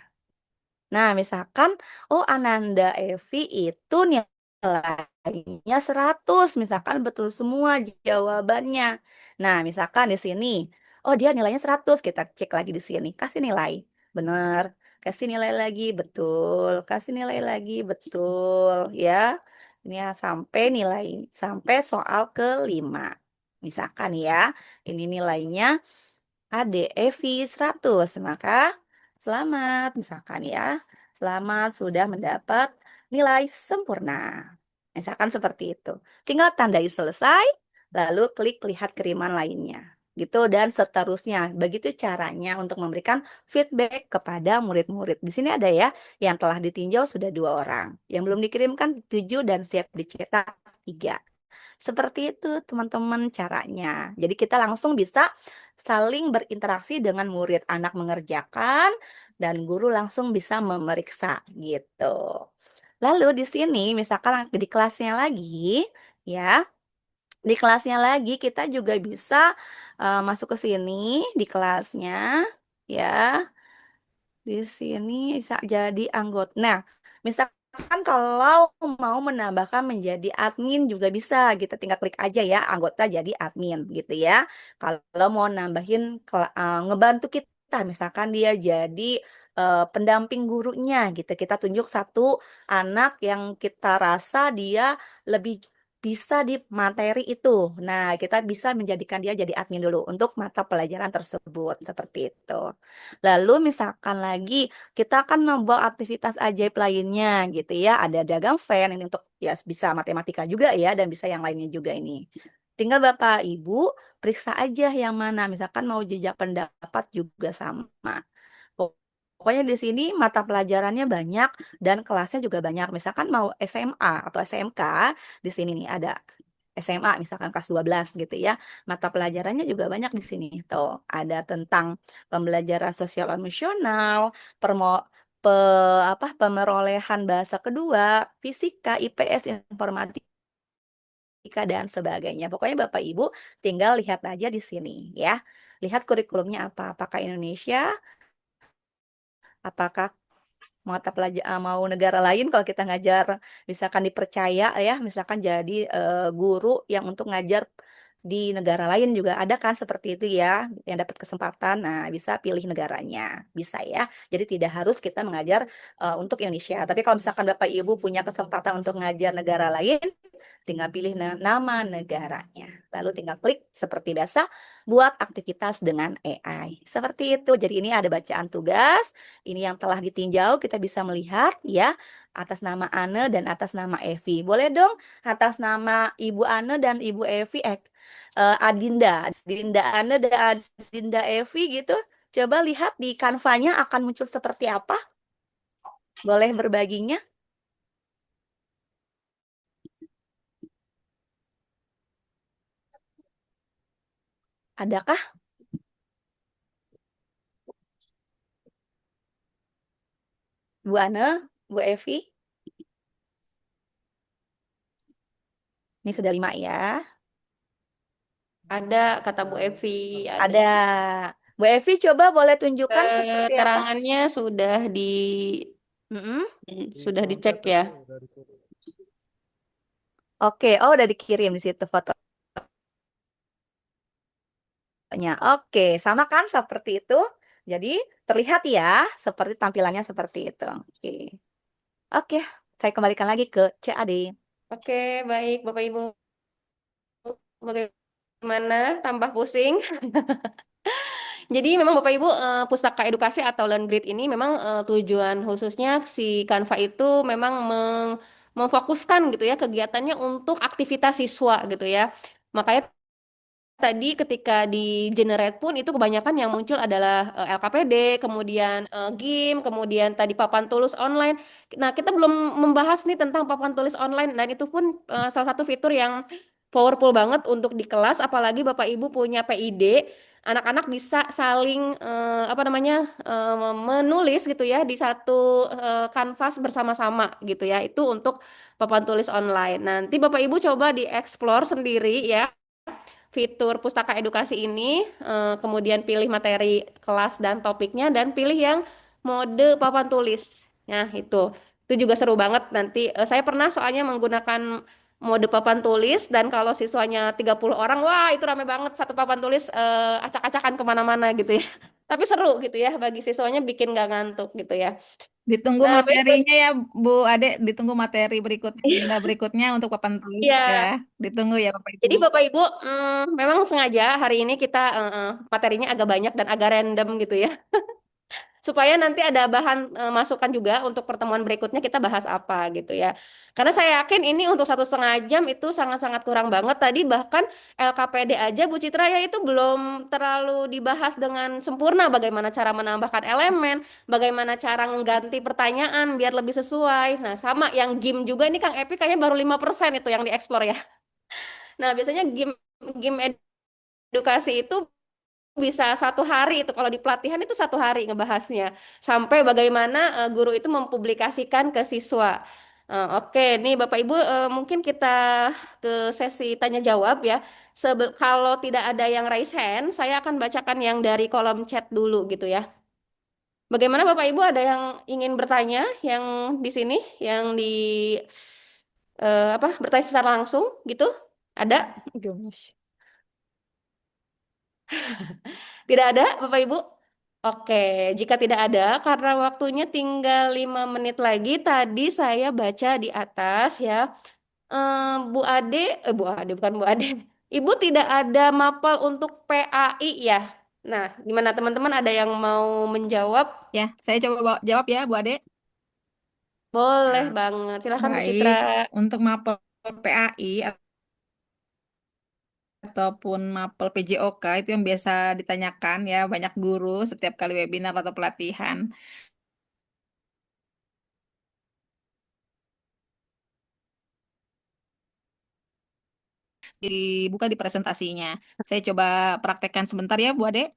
Nah, misalkan, oh Ananda Evi itu nilainya 100, misalkan betul semua jawabannya. Nah, misalkan di sini, oh dia nilainya 100, kita cek lagi di sini, kasih nilai, benar, kasih nilai lagi, betul, kasih nilai lagi, betul, ya. Ini ya, sampai soal ke-5. Misalkan ya, ini nilainya ADEVI 100, maka selamat, misalkan ya. Selamat sudah mendapat nilai sempurna. Misalkan seperti itu. Tinggal tandai selesai, lalu klik lihat kiriman lainnya. Gitu dan seterusnya. Begitu caranya untuk memberikan feedback kepada murid-murid. Di sini ada ya, yang telah ditinjau sudah 2 orang. Yang belum dikirimkan 7 dan siap dicetak 3. Seperti itu teman-teman caranya. Jadi kita langsung bisa saling berinteraksi dengan murid, anak mengerjakan dan guru langsung bisa memeriksa gitu. Lalu di sini misalkan di kelasnya lagi ya, di kelasnya lagi kita juga bisa masuk ke sini di kelasnya ya. Di sini bisa jadi anggota. Nah, misalkan kalau mau menambahkan menjadi admin juga bisa. Kita tinggal klik aja ya, anggota jadi admin gitu ya. Kalau mau nambahin ngebantu kita, misalkan dia jadi pendamping gurunya gitu. Kita tunjuk satu anak yang kita rasa dia lebih bisa di materi itu. Nah, kita bisa menjadikan dia jadi admin dulu untuk mata pelajaran tersebut. Seperti itu. Lalu misalkan lagi kita akan membuat aktivitas ajaib lainnya gitu ya. Ada dagang fan ini untuk ya bisa matematika juga ya dan bisa yang lainnya juga ini. Tinggal Bapak Ibu periksa aja yang mana. Misalkan mau jejak pendapat juga sama. Pokoknya di sini mata pelajarannya banyak dan kelasnya juga banyak. Misalkan mau SMA atau SMK, di sini nih ada SMA misalkan kelas 12 gitu ya. Mata pelajarannya juga banyak di sini. Tuh, ada tentang pembelajaran sosial emosional, permo pe, pemerolehan bahasa kedua, fisika, IPS, informatika dan sebagainya. Pokoknya Bapak Ibu tinggal lihat aja di sini ya. Lihat kurikulumnya apa. Apakah Indonesia, apakah mau negara lain kalau kita ngajar misalkan dipercaya ya, misalkan jadi guru yang untuk ngajar di negara lain juga ada kan seperti itu ya, yang dapat kesempatan. Nah, bisa pilih negaranya. Bisa ya. Jadi tidak harus kita mengajar untuk Indonesia. Tapi kalau misalkan Bapak Ibu punya kesempatan untuk ngajar negara lain, tinggal pilih nama negaranya. Lalu tinggal klik seperti biasa buat aktivitas dengan AI. Seperti itu. Jadi ini ada bacaan tugas. Ini yang telah ditinjau, kita bisa melihat ya atas nama Ane dan atas nama Evi. Boleh dong atas nama Ibu Ane dan Ibu Evi, Adinda Ane dan Adinda Evi gitu. Coba lihat di kanvanya akan muncul seperti apa. Boleh berbaginya? Adakah Bu Ane, Bu Evi? Ini sudah 5 ya. Ada kata Bu Evi, ada. Ada. Bu Evi coba boleh tunjukkan seperti apa? Keterangannya Mm-mm. sudah dicek Dicontet ya. tuh, udah dikirim. Oke, oh udah dikirim di situ fotonya. Oke, sama kan seperti itu. Jadi terlihat ya seperti tampilannya seperti itu. Oke. Oke, saya kembalikan lagi ke CAD. Oke, baik Bapak Ibu. Bagaimana? Tambah pusing? Jadi memang Bapak Ibu pustaka edukasi atau LearnGrid ini memang tujuan khususnya si Canva itu memang memfokuskan gitu ya kegiatannya untuk aktivitas siswa gitu ya. Makanya tadi ketika di generate pun itu kebanyakan yang muncul adalah LKPD, kemudian game, kemudian tadi papan tulis online. Nah, kita belum membahas nih tentang papan tulis online dan itu pun salah satu fitur yang powerful banget untuk di kelas apalagi Bapak Ibu punya PID, anak-anak bisa saling apa namanya menulis gitu ya di satu kanvas bersama-sama gitu ya. Itu untuk papan tulis online. Nanti Bapak Ibu coba dieksplor sendiri ya fitur pustaka edukasi ini, kemudian pilih materi kelas dan topiknya, dan pilih yang mode papan tulis. Nah, itu juga seru banget. Nanti saya pernah soalnya menggunakan mode papan tulis, dan kalau siswanya 30 orang, wah itu rame banget satu papan tulis acak-acakan kemana-mana gitu ya. Tapi seru gitu ya, bagi siswanya bikin gak ngantuk gitu ya. Ditunggu Nah, baik, baik. materinya ya, Bu Ade. Ditunggu materi berikutnya, agenda berikutnya untuk papan tulis ya. Iya, Ditunggu ya, Bapak Ibu. jadi Bapak Ibu, memang sengaja hari ini kita materinya agak banyak dan agak random gitu ya. Supaya nanti ada bahan masukan juga untuk pertemuan berikutnya kita bahas apa gitu ya. Karena saya yakin ini untuk 1,5 jam itu sangat-sangat kurang banget. Tadi bahkan LKPD aja Bu Citra ya itu belum terlalu dibahas dengan sempurna bagaimana cara menambahkan elemen, bagaimana cara mengganti pertanyaan biar lebih sesuai. Nah, sama yang game juga ini Kang Epi kayaknya baru 5% itu yang dieksplor ya. Nah, biasanya game game edukasi itu bisa 1 hari itu kalau di pelatihan itu 1 hari ngebahasnya sampai bagaimana guru itu mempublikasikan ke siswa. Oke, nih Bapak Ibu mungkin kita ke sesi tanya jawab ya. Kalau tidak ada yang raise hand, saya akan bacakan yang dari kolom chat dulu gitu ya. Bagaimana Bapak Ibu ada yang ingin bertanya yang di sini, yang di apa bertanya secara langsung gitu? Ada? Gemes. Tidak ada, Bapak Ibu? Oke, jika tidak ada, karena waktunya tinggal 5 menit lagi, tadi saya baca di atas ya, Bu Ade, Bu Ade bukan Bu Ade, Ibu tidak ada mapel untuk PAI ya? Nah, gimana teman-teman ada yang mau menjawab? Ya, saya coba jawab ya, Bu Ade. Boleh Nah, banget, silahkan Bu Citra. baik. Untuk mapel PAI ataupun mapel PJOK itu yang biasa ditanyakan ya banyak guru setiap kali webinar atau pelatihan. Dibuka di presentasinya. Saya coba praktekkan sebentar ya, Bu Ade.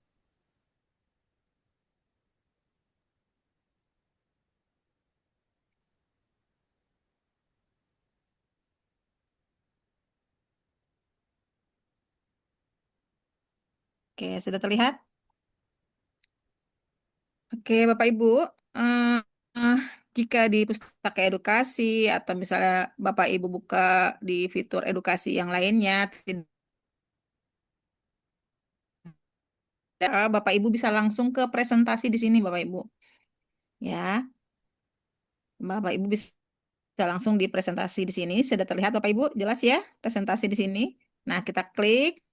Oke, sudah terlihat? Oke, Bapak Ibu, eh, eh, jika di pustaka edukasi atau misalnya Bapak Ibu buka di fitur edukasi yang lainnya, Bapak Ibu bisa langsung ke presentasi di sini, Bapak Ibu. Ya, Bapak Ibu bisa langsung di presentasi di sini. Sudah terlihat Bapak Ibu? Jelas ya presentasi di sini. Nah, kita klik.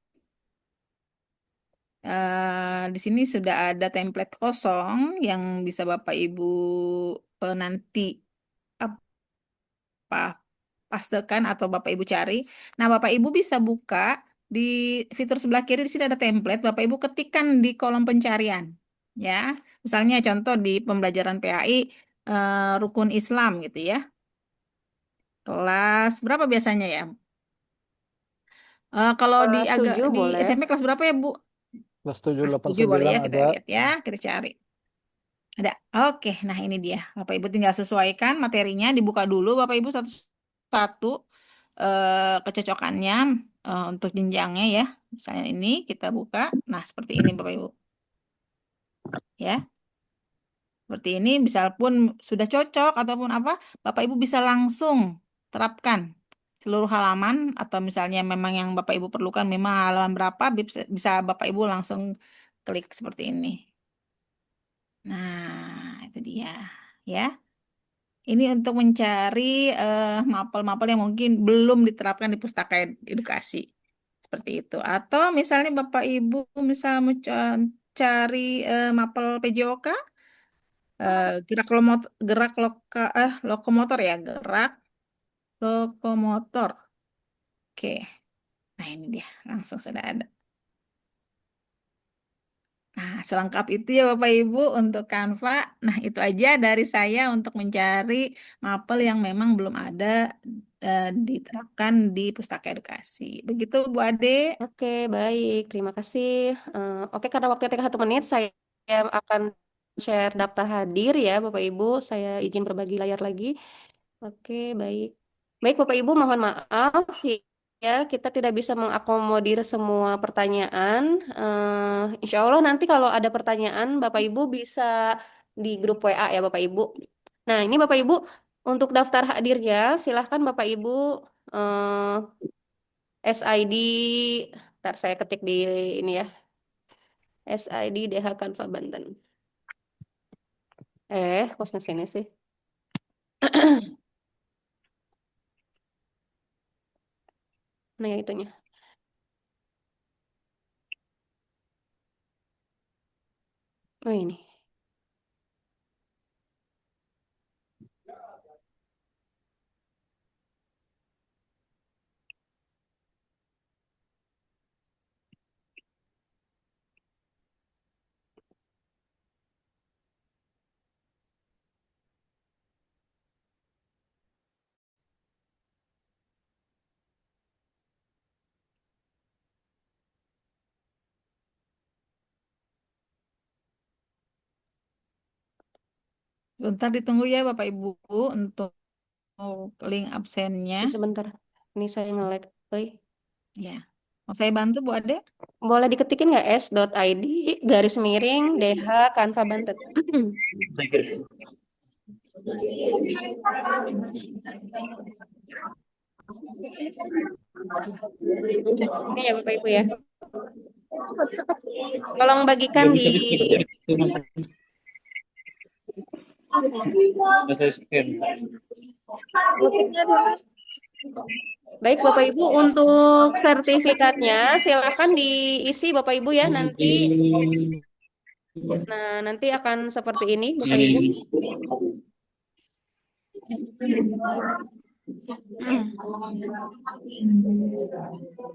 Di sini sudah ada template kosong yang bisa Bapak Ibu nanti apa pastekan atau Bapak Ibu cari. Nah, Bapak Ibu bisa buka di fitur sebelah kiri di sini ada template. Bapak Ibu ketikkan di kolom pencarian. Ya, misalnya contoh di pembelajaran PAI rukun Islam gitu ya. Kelas berapa biasanya ya? Kalau di Kelas agak 7 di boleh. SMP kelas berapa ya, Bu? Kelas 7, Kelas 8, 7 boleh ya, 9 kita ada. lihat ya, kita cari. Ada. Oke, nah ini dia. Bapak Ibu tinggal sesuaikan materinya, dibuka dulu Bapak Ibu satu-satu kecocokannya untuk jenjangnya ya. Misalnya ini kita buka. Nah, seperti ini Bapak Ibu. Ya. Seperti ini, misalpun sudah cocok ataupun apa, Bapak Ibu bisa langsung terapkan seluruh halaman atau misalnya memang yang Bapak Ibu perlukan memang halaman berapa, bisa Bapak Ibu langsung klik seperti ini. Nah, itu dia. Ya, ini untuk mencari mapel-mapel yang mungkin belum diterapkan di pustaka edukasi. Seperti itu. Atau misalnya Bapak Ibu misal mencari mapel PJOK, lokomotor ya, gerak lokomotor. Oke, nah ini dia, langsung sudah ada. Nah, selengkap itu ya Bapak Ibu untuk Canva. Nah, itu aja dari saya untuk mencari mapel yang memang belum ada diterapkan di pustaka edukasi. Begitu Bu Ade. Oke, baik. Terima kasih. Oke, karena waktunya tinggal 1 menit, saya akan share daftar hadir ya, Bapak Ibu. Saya izin berbagi layar lagi. Oke, baik. Baik, Bapak Ibu, mohon maaf ya, kita tidak bisa mengakomodir semua pertanyaan. Insya Allah nanti kalau ada pertanyaan, Bapak Ibu bisa di grup WA ya, Bapak Ibu. Nah, ini Bapak Ibu, untuk daftar hadirnya, silahkan Bapak Ibu SID, ntar saya ketik di ini ya, SID DH Kanva Banten. Kok sini sih? Nah, ya itunya. Oh, ini. Bentar ditunggu ya Bapak Ibu untuk link absennya. Sebentar. Ini saya nge-lag. Oi. Ya, mau saya bantu Bu Ade? Boleh diketikin nggak s.id garis miring DH Kanva Banten. Ini ya Bapak Ibu ya. Tolong bagikan di Baik Bapak Ibu, untuk sertifikatnya silahkan diisi Bapak Ibu ya nanti. Nah, nanti akan seperti ini Bapak Ibu.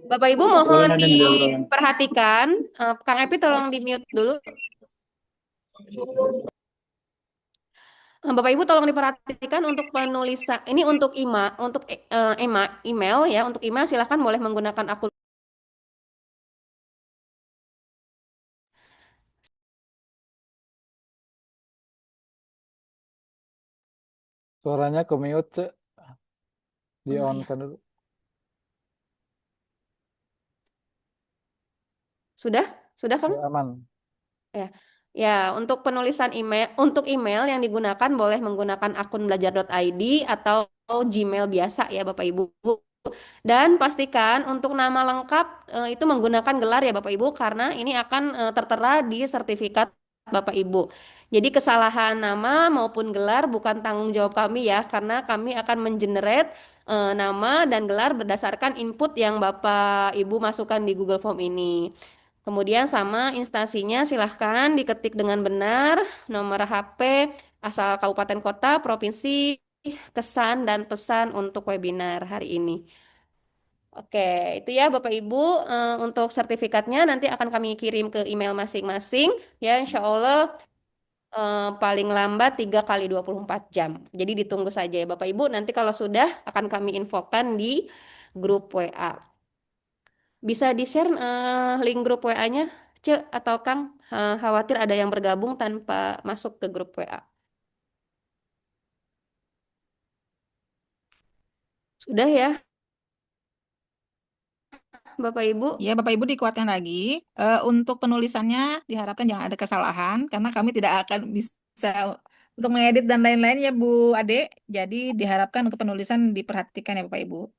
Bapak Ibu mohon diperhatikan. Kang Epi tolong di mute dulu. Bapak Ibu tolong diperhatikan untuk penulisan ini untuk email ya, untuk email silahkan boleh menggunakan akun. Suaranya ke mute, Cek. Di Oh, on ya. kan dulu. Sudah? Sudah, Kang? Ya, aman. Ya, ya, untuk penulisan email, untuk email yang digunakan boleh menggunakan akun belajar.id atau Gmail biasa ya Bapak Ibu. Dan pastikan untuk nama lengkap itu menggunakan gelar ya Bapak Ibu karena ini akan tertera di sertifikat Bapak Ibu. Jadi kesalahan nama maupun gelar bukan tanggung jawab kami ya karena kami akan mengenerate nama dan gelar berdasarkan input yang Bapak Ibu masukkan di Google Form ini. Kemudian sama instansinya silahkan diketik dengan benar, nomor HP, asal kabupaten kota, provinsi, kesan dan pesan untuk webinar hari ini. Oke, itu ya Bapak Ibu untuk sertifikatnya nanti akan kami kirim ke email masing-masing ya insya Allah paling lambat 3 kali 24 jam. Jadi ditunggu saja ya Bapak Ibu, nanti kalau sudah akan kami infokan di grup WA. Bisa di-share link grup WA-nya, Cek atau Kang? Khawatir ada yang bergabung tanpa masuk ke grup WA. Sudah ya, Bapak Ibu? Ya, Bapak Ibu dikuatkan lagi. Untuk penulisannya diharapkan jangan ada kesalahan karena kami tidak akan bisa untuk mengedit dan lain-lain ya Bu Ade. Jadi diharapkan untuk penulisan diperhatikan ya Bapak Ibu.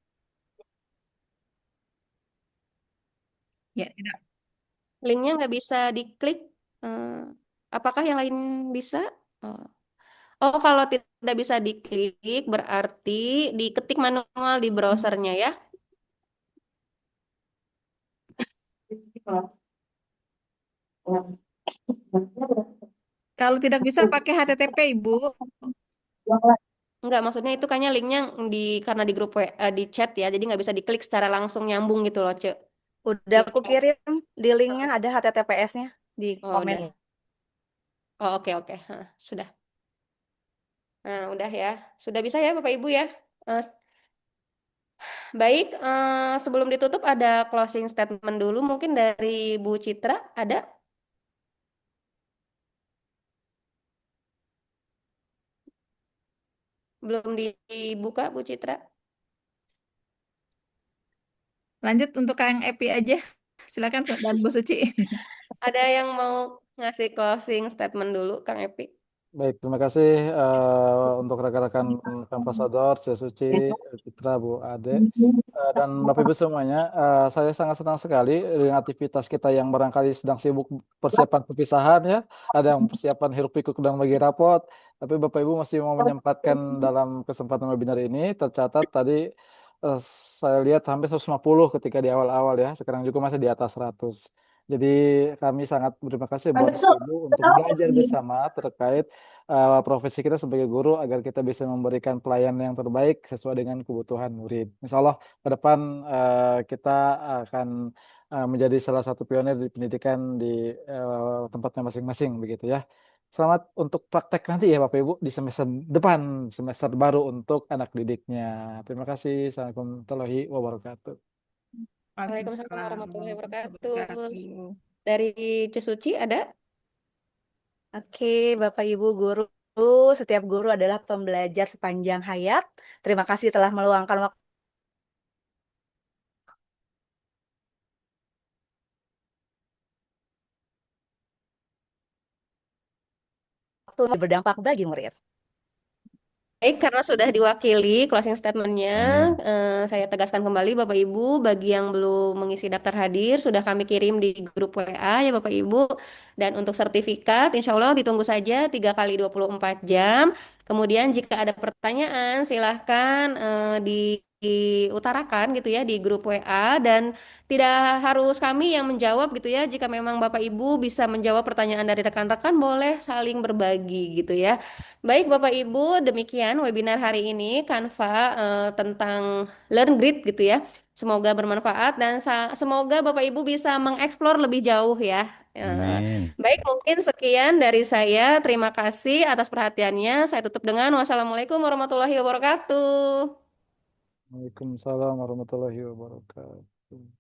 Ya, tidak. Linknya nggak bisa diklik. Eh, apakah yang lain bisa? Oh. Oh, kalau tidak bisa diklik berarti diketik manual di browsernya ya. Kalau tidak bisa pakai HTTP Ibu. Enggak, maksudnya itu kayaknya linknya di karena di grup WA, di chat ya, jadi nggak bisa diklik secara langsung nyambung gitu loh, Cek. Udah aku kirim di linknya ada HTTPS-nya di Oh, komen. udah. Oh, oke oke. Hah, sudah. Nah, udah ya. Sudah bisa ya Bapak Ibu ya. Eh, baik, sebelum ditutup ada closing statement dulu mungkin dari Bu Citra, ada? Belum dibuka Bu Citra? Lanjut untuk Kang Epi aja. Silakan dan Bu Suci. Ada yang mau ngasih closing statement dulu, Kang Epi? Baik, terima kasih untuk rekan-rekan Kampasador, Suci, Citra, Bu Ade, dan Bapak Ibu semuanya. Saya sangat senang sekali dengan aktivitas kita yang barangkali sedang sibuk persiapan perpisahan ya. Ada yang persiapan hiruk pikuk dan bagi rapot. Tapi Bapak Ibu masih mau menyempatkan dalam kesempatan webinar ini. Tercatat tadi eh, saya lihat hampir 150 ketika di awal-awal ya. Sekarang juga masih di atas 100. Jadi kami sangat berterima kasih buat Bapak Ibu untuk belajar bersama terkait profesi kita sebagai guru agar kita bisa memberikan pelayanan yang terbaik sesuai dengan kebutuhan murid. Insya Allah ke depan kita akan menjadi salah satu pionir di pendidikan di tempatnya masing-masing begitu ya. Selamat untuk praktek nanti ya Bapak Ibu di semester depan, semester baru untuk anak didiknya. Terima kasih. Assalamualaikum warahmatullahi wabarakatuh. Waalaikumsalam Waalaikumsalam warahmatullahi warahmatullahi wabarakatuh. wabarakatuh. Dari Cesuci ada? Oke, Bapak Ibu guru, setiap guru adalah pembelajar sepanjang hayat. Terima kasih telah meluangkan waktu berdampak bagi murid. Baik, karena sudah diwakili closing statement-nya, Amin. saya tegaskan kembali Bapak Ibu, bagi yang belum mengisi daftar hadir, sudah kami kirim di grup WA ya Bapak Ibu. Dan untuk sertifikat, insya Allah ditunggu saja 3 kali 24 jam. Kemudian jika ada pertanyaan, silahkan diutarakan gitu ya di grup WA. Dan tidak harus kami yang menjawab gitu ya, jika memang Bapak Ibu bisa menjawab pertanyaan dari rekan-rekan, boleh saling berbagi gitu ya. Baik Bapak Ibu, demikian webinar hari ini Canva tentang Learn Grid gitu ya. Semoga bermanfaat dan semoga Bapak Ibu bisa mengeksplor lebih jauh ya. Amin. Baik, mungkin sekian dari saya. Terima kasih atas perhatiannya. Saya tutup dengan wassalamualaikum warahmatullahi wabarakatuh. Waalaikumsalam warahmatullahi wabarakatuh.